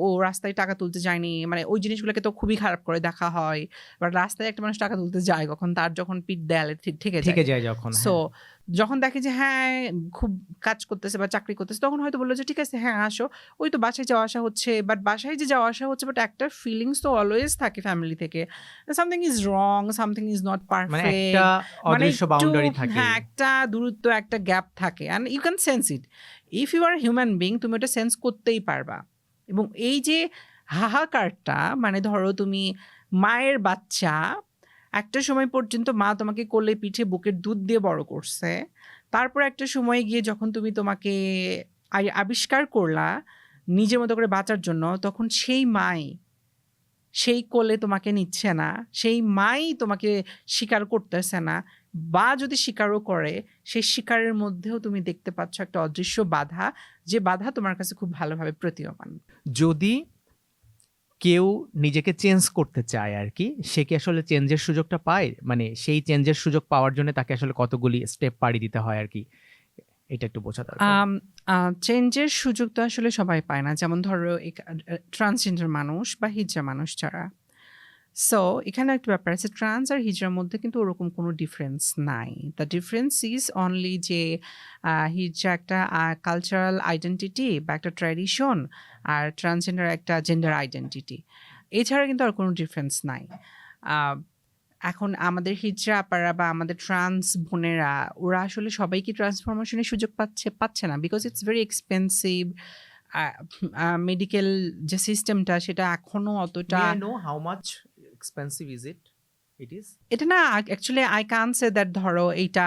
A: ও রাস্তায় টাকা তুলতে যায়নি, মানে ওই জিনিসগুলোকে তো খুবই খারাপ করে দেখা হয়। বাট রাস্তায় একটা মানুষ টাকা তুলতে যায় কখন, তার যখন পিঠ দেয়ালে থেকে
B: থেকে যায় যখন,
A: সো
B: হ্যাঁ।
A: যখন দেখে যে হ্যাঁ খুব কাজ করতেছে বা চাকরি করতেছে, তখন হয়তো বললো যে ঠিক আছে হ্যাঁ আসো, ওই তো বাসায় যাওয়া আসা হচ্ছে। বাট বাসায় যে যাওয়া আসা হচ্ছে, বাট একটা ফিলিংস তো অলওয়েজ থাকে ফ্যামিলি থেকে, something is wrong, something is not
B: মানে
A: পারফেক্ট,
B: একটা অদৃশ্য বাউন্ডারি থাকে।
A: হ্যাঁ একটা দূরত্ব, একটা গ্যাপ থাকে, and you can sense it. If you are human being, তুমি ওটা সেন্স করতেই পারবা। এবং এই যে হাহাকারটা, মানে ধরো তুমি মায়ের বাচ্চা, একটা সময় পর্যন্ত মা তোমাকে কোলে পিঠে বুকের দুধ দিয়ে বড় করছে, তারপর একটা সময় গিয়ে যখন তুমি তোমাকে আবিষ্কার করলা নিজের মতো করে বাঁচার জন্য, তখন সেই মাই সেই কোলে তোমাকে নিচ্ছে না, সেই মাই তোমাকে স্বীকার করতেছে না, বা যদি স্বীকারও করে, সেই স্বীকারের মধ্যেও তুমি দেখতে পাচ্ছ একটা অদৃশ্য বাধা, যে বাধা তোমার কাছে খুব ভালোভাবে প্রতীয়মান।
B: যদি কেউ নিজেকে চেঞ্জ করতে চায় আর কি, সে কি আসলে চেঞ্জের সুযোগটা পায়? মানে সেই চেঞ্জের সুযোগ পাওয়ার জন্য তাকে আসলে কতগুলি স্টেপ পাড়ি দিতে হয় আর কি, এটা একটু বোঝা দরকার।
A: চেঞ্জের সুযোগ তো আসলে সবাই পায় না। যেমন ধরো ট্রান্সজেন্ডার মানুষ বা হিজড়া মানুষ যারা, সো এখানে একটা ব্যাপার আছে, ট্রান্স আর হিজড়ার মধ্যে কিন্তু ওরকম কোনো ডিফারেন্স নাই। দ্য ডিফারেন্স ইজ অনলি যে হিজড়া একটা কালচারাল আইডেন্টিটি বা একটা ট্র্যাডিশন, আর ট্রান্সজেন্ডার একটা জেন্ডার আইডেন্টিটি। এছাড়া কিন্তু আর কোনো ডিফারেন্স নাই। আহ, এখন আমাদের হিজড়া আপারা বা আমাদের ট্রান্স বোনেরা, ওরা আসলে সবাই কি ট্রান্সফরমেশনের সুযোগ পাচ্ছে না, because it's very expensive. Medical যে সিস্টেমটা সেটা এখনো অতটা,
B: May I know how much expensive is it? It is?
A: এটা না অ্যাকচুয়ালি আই কান সে দ্যাট ধরো এইটা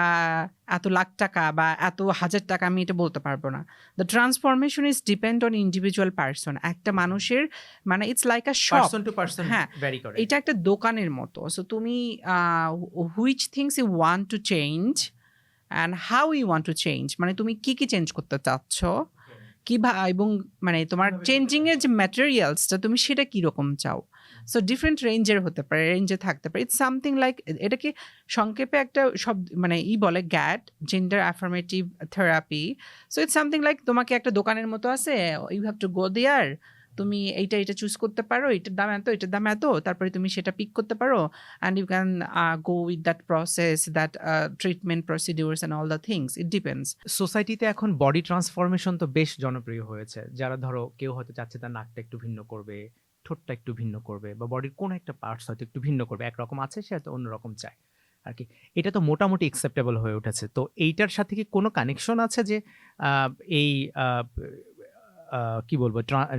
A: এত লাখ টাকা বা এত হাজার টাকা, আমি এটা বলতে পারবো না। The transformation is depend on individual person. একটা মানুষের মানে it's like a shop.
B: Person to person
A: হ্যাঁ,
B: vary করে।
A: এটা একটা দোকানের মতো। সো তুমি which things you want to change and how you want to change, মানে তুমি কি কি চেঞ্জ করতে চাচ্ছ, এবং মানে তোমার চেঞ্জিং এর যে ম্যাটেরিয়ালসটা তুমি সেটা কিরকম চাও। সো ডিফারেন্ট রেঞ্জের হতে পারে, রেঞ্জে থাকতে পারে। ইটস সামথিং লাইক, এটাকে সংক্ষেপে একটা মানে বলে GAT, gender affirmative therapy. So it's something like তোমাকে একটা দোকানের মতো আছে, you have to go there, তুমি এটা চুজ করতে পারো, এটার দাম এত, এটার দাম এত, তারপরে তুমি সেটা পিক করতে পারো, and you can go with that process, that treatment procedures and all the things, it depends.
B: সোসাইটিতে এখন বডি ট্রান্সফরমেশন তো বেশ জনপ্রিয় হয়েছে। যারা ধরো কেউ হয়তো চাচ্ছে তার নাকটা একটু ভিন্ন করবে, ঠোঁটটা একটু ভিন্ন করবে, বা বডির কোনো একটা পার্টস হয়তো একটু ভিন্ন করবে, একরকম আছে সে হয়তো অন্যরকম চায় আর কি। এটা তো মোটামুটি অ্যাকসেপ্টেবল হয়ে উঠেছে। তো এইটার সাথে কি কোনো কানেকশন আছে যে এই কি বলবো,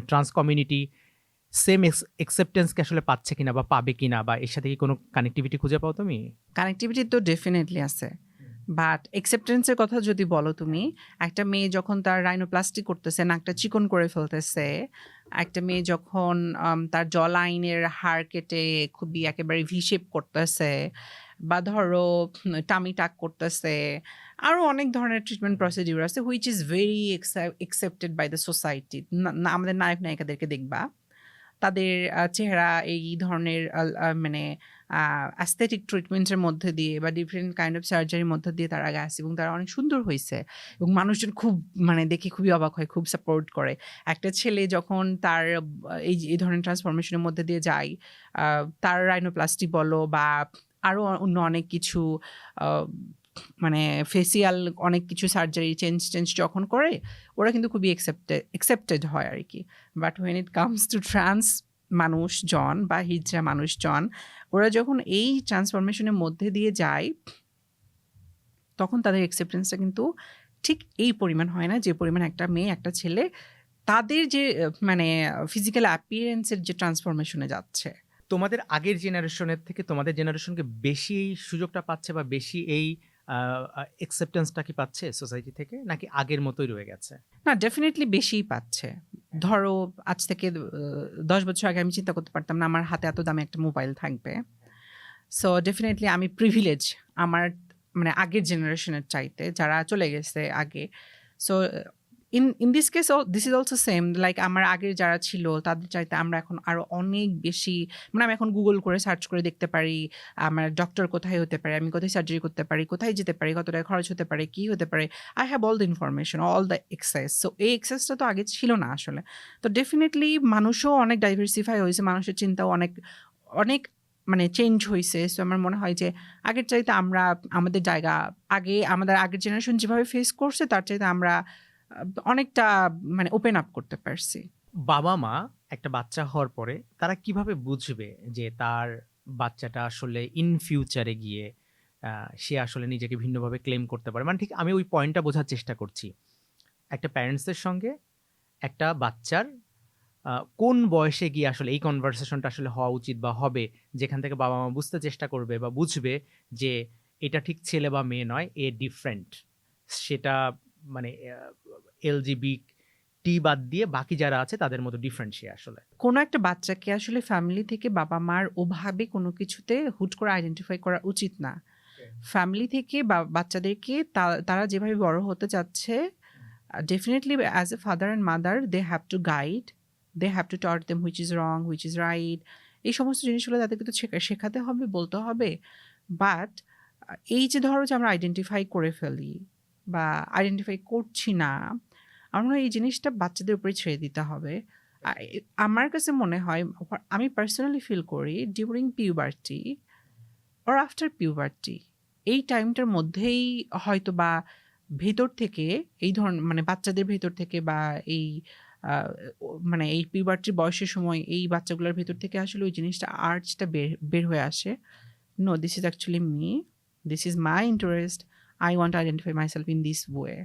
B: ট্রান্স কমিউনিটি সেম অ্যাকসেপ্টেন্সকে আসলে পাচ্ছে কিনা বা পাবে কিনা, বা এর সাথে কি কোনো কানেক্টিভিটি খুঁজে পাও তুমি?
A: কানেক্টিভিটি তো ডেফিনেটলি আছে, বাট অ্যাকসেপ্টেন্সের কথা যদি বলো তুমি, একটা মেয়ে যখন তার রাইনোপ্লাস্টি করতেছে, নাকটা চিকন করে ফেলতেছে, একটা মেয়ে যখন তার জ লাইনের হাড় কেটে খুবই একেবারে ভি শেপ করতেছে, বা ধরো টামি টাক করতেছে, আরও অনেক ধরনের ট্রিটমেন্ট প্রসিডিউর আছে which is very accepted by the society. আমাদের নায়ক নায়িকাদেরকে দেখবা, তাদের চেহারা এই ধরনের মানে অ্যাস্থেটিক ট্রিটমেন্টের মধ্যে দিয়ে বা ডিফারেন্ট কাইন্ড অফ সার্জারির মধ্যে দিয়ে তারা গেছে, এবং তারা অনেক সুন্দর হয়েছে, এবং মানুষজন খুব মানে দেখে খুবই অবাক হয়, খুব সাপোর্ট করে। একটা ছেলে যখন তার এই ধরনের ট্রান্সফরমেশনের মধ্যে দিয়ে যায়, তার রাইনোপ্লাস্টি বলো বা আরও অন্য অনেক কিছু, মানে ফেসিয়াল অনেক কিছু সার্জারি চেঞ্জ যখন করে, ওরা কিন্তু খুবই অ্যাকসেপ্টেড হয় আর কি। But when it comes two trans মানুষজন বা হিজড়া মানুষজন, ওরা যখন এই ট্রান্সফরমেশনের মধ্যে দিয়ে যায়, তখন তাদের অ্যাকসেপ্টেন্সটা কিন্তু ঠিক এই পরিমাণ হয় না যে পরিমাণ একটা মেয়ে একটা ছেলে তাদের যে মানে ফিজিক্যাল অ্যাপিয়ারেন্সের যে ট্রান্সফরমেশনে যাচ্ছে।
B: তোমাদের আগের জেনারেশনের থেকে তোমাদের জেনারেশনকে বেশি এই সুযোগটা পাচ্ছে বা বেশি এই অ্যাকসেপ্টেন্সটা কি পাচ্ছে সোসাইটি থেকে, নাকি আগের মতোই রয়ে গেছে?
A: না, ডেফিনেটলি বেশিই পাচ্ছে। ধরো আজ থেকে 10 বছর আগে আমি চিন্তা করতে পারতাম না আমার হাতে এত দামি একটা মোবাইল থাকবে। সো ডেফিনেটলি আমি প্রিভিলেজ আমার মানে আগের জেনারেশনের চাইতে, যারা চলে গেছে আগে। So in this case this is also same, like আমার আগের যারা ছিল তাদের চাইতে আমরা এখন আরও অনেক বেশি, মানে আমি এখন গুগল করে সার্চ করে দেখতে পারি আমার ডক্টর কোথায় হতে পারে, আমি কোথায় সার্জারি করতে পারি, কোথায় যেতে পারি, কত টাকা খরচ হতে পারে, কী হতে পারে। I have all the information, all the access. So এই এক্সেসটা তো আগে ছিল না আসলে। তো ডেফিনেটলি মানুষও অনেক ডাইভার্সিফাই হয়েছে, মানুষের চিন্তাও অনেক অনেক মানে চেঞ্জ হয়েছে। সো আমার মনে হয় যে আগের চাইতে আমরা আমাদের জায়গা, আমাদের আগের জেনারেশন যেভাবে ফেস করছে তার চাইতে আমরা অনেকটা মানে ওপেন আপ করতে পারছি।
B: বাবা মা একটা বাচ্চা হওয়ার পরে তারা কিভাবে বুঝবে যে তার বাচ্চাটা আসলে ইন ফিউচারে গিয়ে সে আসলে নিজেকে ভিন্নভাবে ক্লেম করতে পারে? মানে ঠিক আমি ওই পয়েন্টটা বোঝার চেষ্টা করছি। একটা প্যারেন্টসের সঙ্গে একটা বাচ্চার কোন বয়সে গিয়ে আসলে এই কনভারসেশনটা আসলে হওয়া উচিত বা হবে, যেখান থেকে বাবা মা বুঝতে চেষ্টা করবে বা বুঝবে যে এটা ঠিক ছেলে বা মেয়ে নয়, এ ডিফারেন্ট। সেটা মানে এলজিবিটি বাদ দিয়ে বাকি যারা আছে তাদের মতো ডিফারেন্ট সে আসলে।
A: কোনো একটা বাচ্চাকে আসলে ফ্যামিলি থেকে বাবা মার ওভাবে কোনো কিছুতে হুট করে আইডেন্টিফাই করা উচিত না। ফ্যামিলি থেকে বাচ্চাদেরকে তারা যেভাবে বড় হতে চাচ্ছে, definitely as a father and mother they have to guide, they have to taught them which is wrong, which is right. এই সমস্ত জিনিসগুলো তাদেরকে তো শেখাতে হবে, বলতে হবে। বাট এই যে ধরো যে আমরা আইডেন্টিফাই করে ফেলি বা আইডেন্টিফাই করছি না, আমার মনে হয় এই জিনিসটা বাচ্চাদের উপরে ছেড়ে দিতে হবে। আমার কাছে মনে হয়, আমি পার্সোনালি ফিল করি during puberty or after puberty এই টাইমটার মধ্যেই হয়তো বা ভেতর থেকে এই ধরনের মানে বাচ্চাদের ভেতর থেকে বা এই মানে এই পিউবার্টির বয়সের সময় এই বাচ্চাগুলোর ভেতর থেকে আসলে ওই জিনিসটা আর্টসটা বের হয়ে আসে। No, this is actually me, this is my interest, I want to identify myself in this way.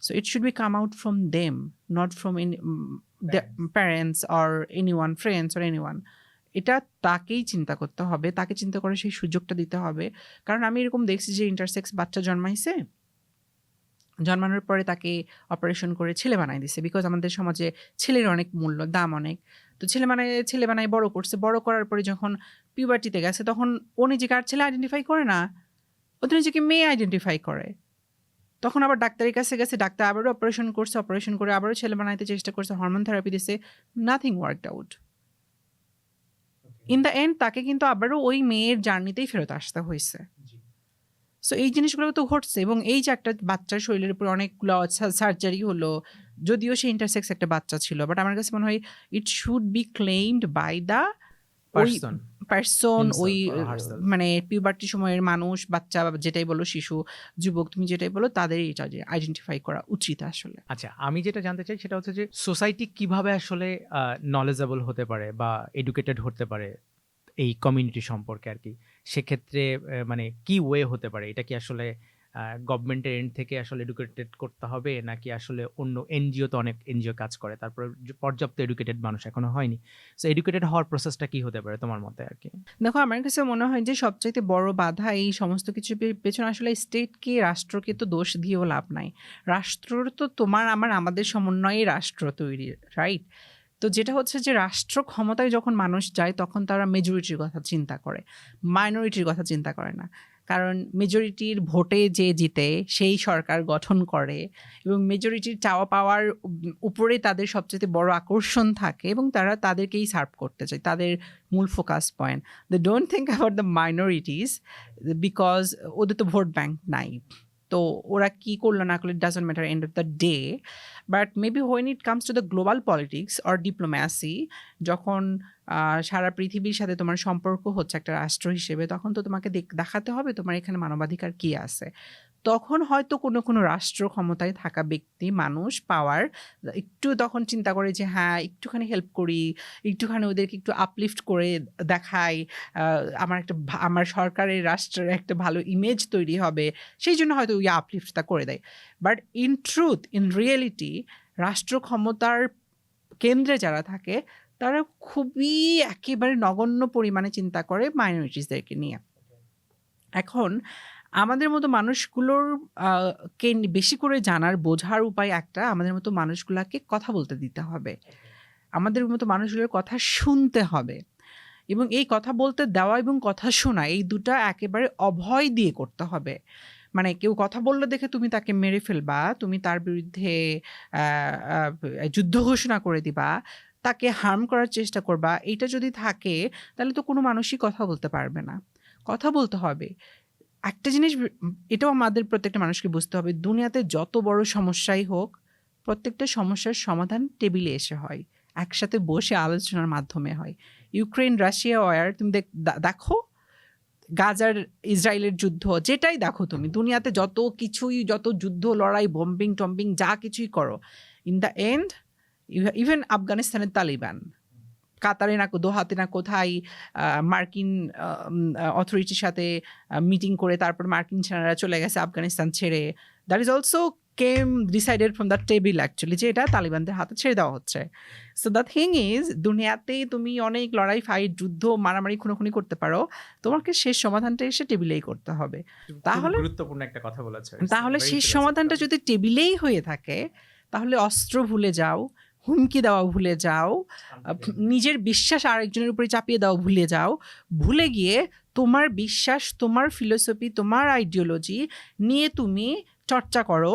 A: So it should be come out from them, not from the parents or anyone, friends or anyone. এটা তাকেই চিন্তা করতে হবে, তাকে চিন্তা করে সেই সুযোগটা দিতে হবে। কারণ আমি এরকম দেখছি যে ইন্টারসেক্স বাচ্চা জন্মাইছে, জন্মানোর পরে তাকে অপারেশন করে ছেলে বানাই দিছে, বিকজ আমাদের সমাজে ছেলের অনেক মূল্য, দাম অনেক। তো ছেলে বানাই বড় করছে, বড় করার পরে যখন পিউবার্টিতে গেছে তখন ও নিজেকে আর ছেলে আইডেন্টিফাই করে না, ও তো নিজেকে মেয়ে আইডেন্টিফাই করে। তখন আবার ডাক্তারের কাছে গেছে, ডাক্তার আবারও অপারেশন করছে, অপারেশন করে আবারও ছেলে বানাইতে চেষ্টা করছে, হরমোন থেরাপি দিছে, nothing worked out. In the end তাকে কিন্তু আবারও ওই মেয়ের জার্নিতেই ফেরত আসতে হয়েছে। সো এই জিনিসগুলো তো ঘটছে, এবং এই যে একটা বাচ্চার শরীরের উপর অনেকগুলো সার্জারি হলো, যদিও সে ইন্টারসেক্স একটা বাচ্চা ছিল, বাট আমার কাছে মনে হয় it should be claimed by the person, ওই মানে পিউবার্টি সময়ের মানুষ, বাচ্চা, যেটাই বলো, শিশু, যুবক, তুমি যেটাই বলো, তাদের এটা যে আইডেন্টিফাই করা উচিত আসলে।
B: আচ্ছা, আমি যেটা জানতে চাই সেটা হচ্ছে যে সোসাইটি কিভাবে আসলে নলেজেবল হতে পারে বা এডুকেটেড হতে পারে এই কমিউনিটি সম্পর্কে আর কি। সেক্ষেত্রে মানে কি ওয়ে হতে পারে? এটা কি আসলে গভর্নমেন্টের এন্ড থেকে আসলে এডুকেটেড করতে হবে, নাকি আসলে অন্য এনজিও, তো অনেক এনজিও কাজ করে, তারপর পর্যাপ্ত এডুকেটেড মানুষ এখনো হয়নি। সো এডুকেটেড হওয়ার প্রসেসটা কি হতে পারে তোমার মতে আর কি?
A: দেখো, আমার কাছে মনে হয় যে সবচাইতে বড় বাধা এই সমস্ত কিছু পেছনে আসলে স্টেটকে, রাষ্ট্রকে তো দোষ দিয়েও লাভ নাই। রাষ্ট্র তো তোমার আমাদের সমন্বয়ে রাষ্ট্র তৈরি, রাইট? তো যেটা হচ্ছে যে রাষ্ট্র ক্ষমতায় যখন মানুষ যায় তখন তারা মেজরিটির কথা চিন্তা করে, মাইনরিটির কথা চিন্তা করে না। কারণ মেজরিটির ভোটে যে জিতে সেই সরকার গঠন করে, এবং মেজরিটির চাওয়া পাওয়ার উপরে তাদের সবচেয়ে বড় আকর্ষণ থাকে, এবং তারা তাদেরকেই সার্ভ করতে চায়, তাদের মূল focus point. They don't think about the minorities, because ওদের তো ভোট ব্যাংক নাই। তো ওরা কি করলো না করলো, it doesn't matter and of the day. But maybe when it comes to the global politics or diplomacy, যখন সারা পৃথিবীর সাথে তোমার সম্পর্ক হচ্ছে একটা রাষ্ট্র হিসেবে, তখন তো তোমাকে দেখাতে হবে তোমার এখানে মানবাধিকার কি আছে। তখন হয়তো কোনো রাষ্ট্র ক্ষমতায় থাকা ব্যক্তি, মানুষ, পাওয়ার একটু তখন চিন্তা করে যে হ্যাঁ, একটুখানি হেল্প করি, একটুখানি ওদেরকে একটু আপলিফট করে দেখাই, আমার সরকারের, রাষ্ট্রের একটা ভালো ইমেজ তৈরি হবে, সেই জন্য হয়তো ওই আপলিফটটা করে দেয়। But in truth, in reality, রাষ্ট্র ক্ষমতার কেন্দ্রে যারা থাকে তারা খুবই একেবারে নগণ্য পরিমাণে চিন্তা করে মাইনরিটিসদেরকে নিয়ে। এখন আমাদের মতো মানুষগুলোর কে বেশি করে জানার, বোঝার উপায় একটা, আমাদের মতো মানুষগুলোকে কথা বলতে দিতে হবে, আমাদের মতো মানুষগুলোর কথা শুনতে হবে, এবং এই কথা বলতে দেওয়া এবং কথা শোনা, এই দুটা একেবারে অভয় দিয়ে করতে হবে। মানে কেউ কথা বললো দেখে তুমি তাকে মেরে ফেলবা, তুমি তার বিরুদ্ধে যুদ্ধ ঘোষণা করে দিবা, তাকে হার্ম করার চেষ্টা করবা, এইটা যদি থাকে তাহলে তো কোনো মানুষই কথা বলতে পারবে না। কথা বলতে হবে। একটা জিনিস এটাও আমাদের প্রত্যেকটা মানুষকে বুঝতে হবে, দুনিয়াতে যত বড় সমস্যাই হোক, প্রত্যেকটা সমস্যার সমাধান টেবিলে এসে হয়, একসাথে বসে আলোচনার মাধ্যমে হয়। ইউক্রেন রাশিয়া ওয়ার তুমি দেখো, গাজার ইসরায়েলের যুদ্ধ, যেটাই দেখো তুমি, দুনিয়াতে যত যুদ্ধ, লড়াই, বম্বিং টম্বিং, যা কিছুই করো, ইন দ্য এন্ড ইভেন আফগানিস্তানের তালিবান, কাতারে না দোহাতে না কোথায় মার্কিন অথরিটির সাথে মিটিং করে তারপর মার্কিন সেনারা চলে গেছে আফগানিস্তান ছেড়ে। That is also came decided from the table actually, যে এটা তালিবানদের হাতে ছেড়ে দেওয়া হচ্ছে। সো দ্য থিং ইজ, দুনিয়াতে তুমি অনেক লড়াই, ফাইট, যুদ্ধ, মারামারি, খুনোখুনি করতে পারো, তোমাকে শেষ সমাধানটা এসে টেবিলেই করতে হবে। তাহলে
B: গুরুত্বপূর্ণ একটা কথা বলেছে।
A: তাহলে শেষ সমাধানটা যদি টেবিলেই হয়ে থাকে, তাহলে অস্ত্র ভুলে যাও, হুমকি দেওয়া ভুলে যাও, নিজের বিশ্বাস আরেকজনের উপরে চাপিয়ে দেওয়া ভুলে যাও, ভুলে গিয়ে তোমার বিশ্বাস, তোমার ফিলোসফি, তোমার আইডিওলজি নিয়ে তুমি চর্চা করো।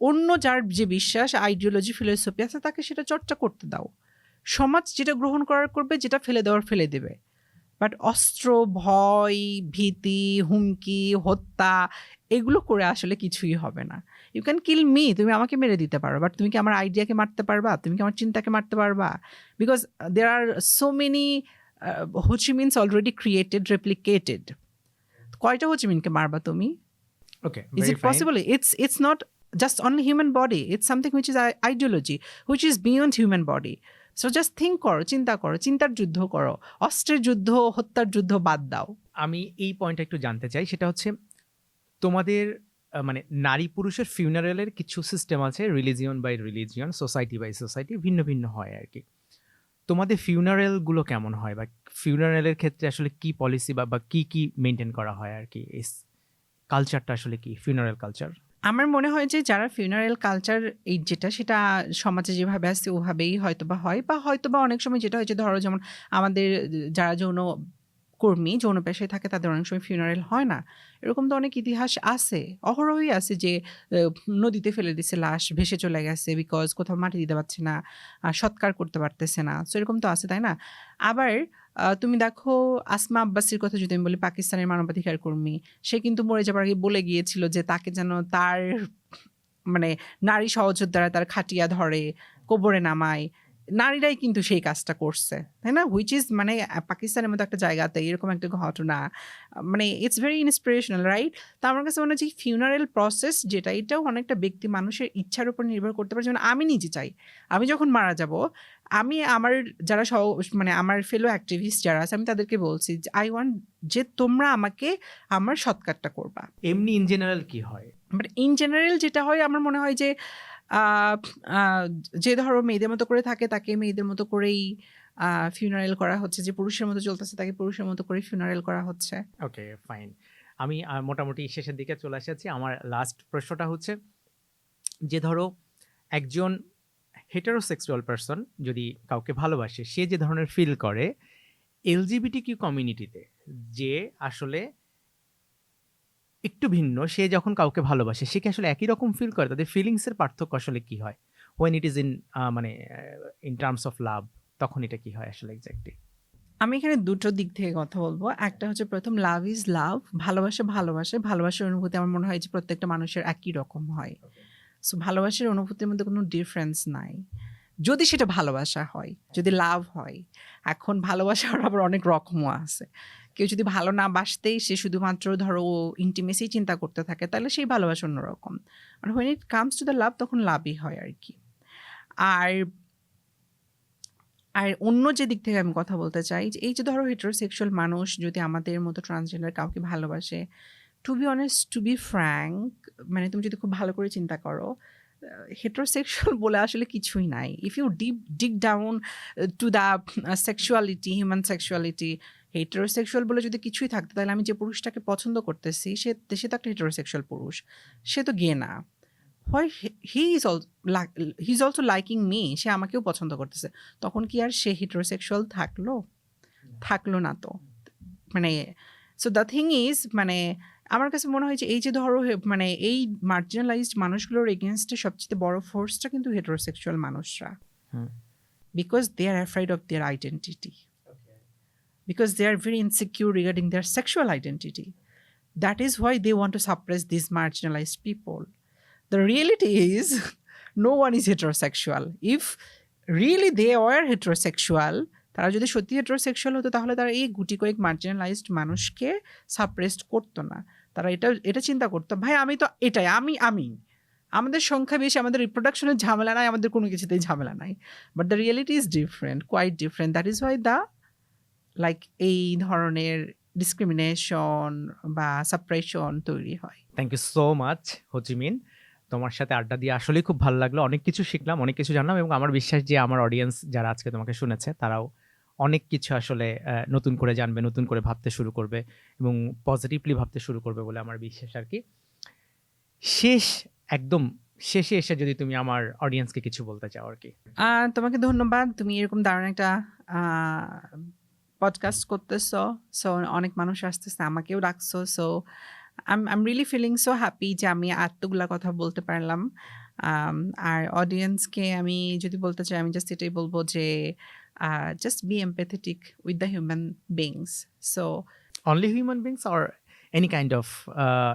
A: অন্য যার যে বিশ্বাস, আইডিওলজি, ফিলোসফি আছে, তাকে সেটা চর্চা করতে দাও। সমাজ যেটা গ্রহণ করার করবে, যেটা ফেলে দেওয়ার ফেলে দেবে। বাট অস্ত্র, ভয়, ভীতি, হুমকি, হত্যা, এগুলো করে আসলে কিছুই হবে না। ইউ ক্যান কিল মি, তুমি আমাকে মেরে দিতে পারো, বাট তুমি কি আমার আইডিয়াকে মারতে পারবা? তুমি কি আমার চিন্তাকে মারতে পারবা? Because there are so many Ho Chi Minhs already created, replicated. কয়টা হোচিমিনকে মারবা তুমি?
B: ওকে,
A: Is it possible? It's not just only human body. It's something which is ideology, which is beyond human body. So just think করো, চিন্তা করো, চিন্তার যুদ্ধ করো, অস্ত্রের যুদ্ধ, হত্যার যুদ্ধ বাদ দাও।
B: আমি এই পয়েন্টটা একটু জানতে চাই, সেটা হচ্ছে তোমাদের মানে নারী পুরুষের ফিউনারেলের কিছু সিস্টেম আছে, religion by religion, society by society, ভিন্ন ভিন্ন হয় আর কি। তোমাদের ফিউনারেলগুলো কেমন হয়, বা ফিউনারেলের ক্ষেত্রে আসলে কি পলিসি বা কি কি মেনটেন করা হয় আর কি? এই কালচারটা আসলে কি, ফিউনারেল কালচার?
A: আমার মনে হয় যে যারা ফিউনারেল কালচার এই যেটা, সেটা সমাজে যেভাবে আছে ওভাবেই হয়তোবা হয়, বা হয়তোবা অনেক সময় যেটা হয়েছে, ধরো যেমন আমাদের যারা যৌন কর্মী, যৌন পেশায় থাকে, তাদের অনেক সময় ফিউনারেল হয় না। এরকম তো অনেক ইতিহাস আছে, অহরহই আছে, যে নদীতে ফেলে দিছে, লাশ ভেসে চলে গেছে, বিকজ কোথাও মাটি দিতে পারছে না, সৎকার করতে পারতেছে না। সো এরকম তো আছে, তাই না? আবার তুমি দেখো আসমা আব্বাসীর কথা যদি আমি বলি, পাকিস্তানের মানবাধিকার কর্মী, সে কিন্তু মরে যাবার আগে বলে গিয়েছিল যে তাকে যেন তার মানে নারী সহযোদ্ধারা তার খাটিয়া ধরে কবরে নামায়। নারীরাই কিন্তু সেই কাজটা করছে, তাই না? হুইচ ইজ মানে পাকিস্তানের মতো একটা জায়গাতে এরকম একটা ঘটনা, মানে ইটস ভেরি ইন্সপিরেশনাল, রাইট? তো আমার কাছে মনে হচ্ছে ফিউনারেল প্রসেস যেটা, এটাও অনেকটা ব্যক্তি মানুষের ইচ্ছার উপর নির্ভর করতে পারে। যেমন আমি নিজে চাই, আমি যখন মারা যাব, আমি আমার যারা মানে আমার ফেলো অ্যাক্টিভিস্ট যারা আছে, আমি তাদেরকে বলছি যে আই ওয়ান্ট যে তোমরা আমাকে আমার সৎকারটা করবা।
B: এমনি ইন জেনারেল কি হয়?
A: বাট ইন জেনারেল যেটা হয়, আমার মনে হয় যে যে ধরো মেয়েদের মতো করে থাকে, তাকে মেয়েদের মতো করেই ফিউনারেল করা হচ্ছে, যে পুরুষের মতো চলতেছে তাকে পুরুষের মতো করে ফিউনারেল করা হচ্ছে।
B: ওকে, ফাইন। আমি মোটামুটি শেষের দিকে চলে এসেছি। আমার লাস্ট প্রশ্নটা হচ্ছে যে ধরো একজন হেটারোসেক্সুয়াল পারসন যদি কাউকে ভালোবাসে, সে যে ধরনের ফিল করে এলজিবিটি কিউ কমিউনিটিতে, যে আসলে একটু ভিন্ন, সে যখন কাউকে ভালোবাসে, সে কি আসলে একই রকম ফিল করে? তাদের ফিলিংসের পার্থক্য আসলে কি হয় হোয়েন ইট ইজ ইন মানে ইন টার্মস অফ লাভ? তখন এটা কি হয় আসলে এক্স্যাক্টলি?
A: আমি এখানে দুটো দিক থেকে কথা বলবো। একটা হচ্ছে, প্রথম, লাভ ইজ লাভ, ভালোবাসার অনুভূতি আমার মনে হয় যে প্রত্যেকটা মানুষের একই রকম হয়। সো ভালোবাসার অনুভূতির মধ্যে কোনো ডিফারেন্স নাই, যদি সেটা ভালোবাসা হয়, যদি লাভ হয়। এখন ভালোবাসার আবার অনেক রকমও আছে। কেউ যদি ভালো না বাসতেই সে শুধুমাত্র ধরো ইন্টিমেসি চিন্তা করতে থাকে, তাহলে সেই ভালোবাসা অন্যরকম। আর when it comes to the love, তখন লাভই হয় আর কি। আর আর অন্য যে দিক থেকে আমি কথা বলতে চাই, যে এই যে ধরো হেটারোসেক্সুয়াল মানুষ যদি আমাদের মতো ট্রান্সজেন্ডার কাউকে ভালোবাসে, to be honest, to be frank, মানে তুমি যদি খুব ভালো করে চিন্তা করো, হেটারোসেক্সুয়াল বলে আসলে কিছুই নাই। If you dig down to the sexuality, human sexuality, heterosexual বলে যদি কিছুই থাকতো, তাহলে আমি যে পুরুষটাকে পছন্দ করতেছি, সে তো একটা হেটারোসেক্সুয়াল পুরুষ, সে তো গে না। হয় he is also liking me, সে আমাকেও পছন্দ করতেছে, তখন কি আর সে হেটারোসেক্সুয়াল থাকলো না তো? মানে সো দ্য থিং ইজ, মানে আমার কাছে মনে হয় যে এই যে ধরো মানে এই মার্জিনালাইজড মানুষগুলোর এগেনস্টে সবচেয়ে বড় ফোর্সটা কিন্তু হেটারোসেক্সুয়াল মানুষরা, because they are afraid of their identity, because they are very insecure regarding their sexual identity. That is why they want to suppress these marginalized people. The reality is no one is heterosexual. If really they were heterosexual, তারা যদি সত্যি হেটারোসেক্সুয়াল হতো, তাহলে তারা এই গুটি কয়েক মার্জিনালাইজড মানুষকে সাপ্রেসড করতো না। তারা এটা চিন্তা করতো, ভাই আমি তো এটাই, আমি আমাদের সংখ্যা বেশি, আমাদের রিপ্রোডাকশনের ঝামেলা নাই, আমাদের কোনো কিছুতেই ঝামেলা নাই। But the reality is different, quite different. That is why like এই ধরনের ডিসক্রিমিনেশন বা সাপ্রেশন তৈরি হয়।
B: Thank you so much Hochimin, তোমার সাথে আড্ডা দিয়ে আসলেই খুব ভালো লাগলো। অনেক কিছু শিখলাম, অনেক কিছু জানলাম, এবং আমার বিশ্বাস যে আমার অডিয়েন্স যারা আজকে তোমাকে শুনেছে, তারাও অনেক কিছু আসলে নতুন করে জানবে, নতুন করে ভাবতে শুরু করবে, এবং পজিটিভলি ভাবতে শুরু করবে বলে আমার বিশ্বাস আর কি। একদম শেষে এসে যদি তুমি আমার অডিয়েন্সকে কিছু বলতে চাও আর কি।
A: তোমাকে ধন্যবাদ, তুমি এরকম দারুণ একটা পডকাস্ট করতেছো, সো অনেক মানুষ আসতেছে, আমাকেও রাখছো। So I am really feeling so happy যে আমি এতগুলা কথা বলতে পারলাম। আর অডিয়েন্সকে আমি যদি বলতে চাই, আমি জাস্ট এটাই বলবো যে just be empathetic with the human beings. So
B: only human beings or any kind of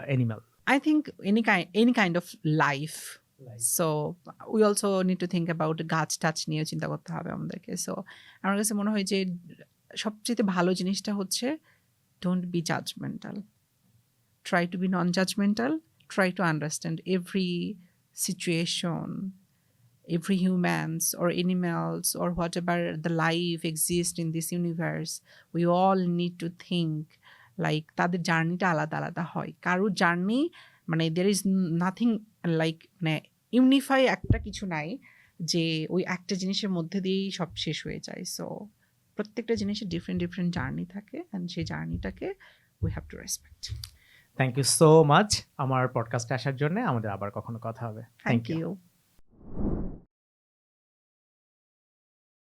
B: animal?
A: I think any kind of life. So we also need to think about গাছ টাছ নিয়ে চিন্তা করতে হবে আমাদেরকে। সো আমার কাছে মনে হয় যে সবচেয়ে ভালো জিনিসটা হচ্ছে don't be judgmental. Try to be non-judgmental. Try to understand every situation, every humans or animals or whatever the life exists in this universe. We all need to think like তাদের জার্নিটা আলাদা আলাদা হয়। কারো জার্নি মানে there is nothing like মানে ইউনিফাই একটা কিছু নাই যে ওই একটা জিনিসের মধ্যে দিয়েই সব শেষ হয়ে যায়। সো প্রত্যেকটা জিনিসের ডিফারেন্ট জার্নি থাকে অ্যান্ড সেই জার্নিটাকে we have to respect.
B: Thank you so much আমার পডকাস্টে আসার জন্য। আমাদের আবার কখনো কথা হবে।
A: Thank you.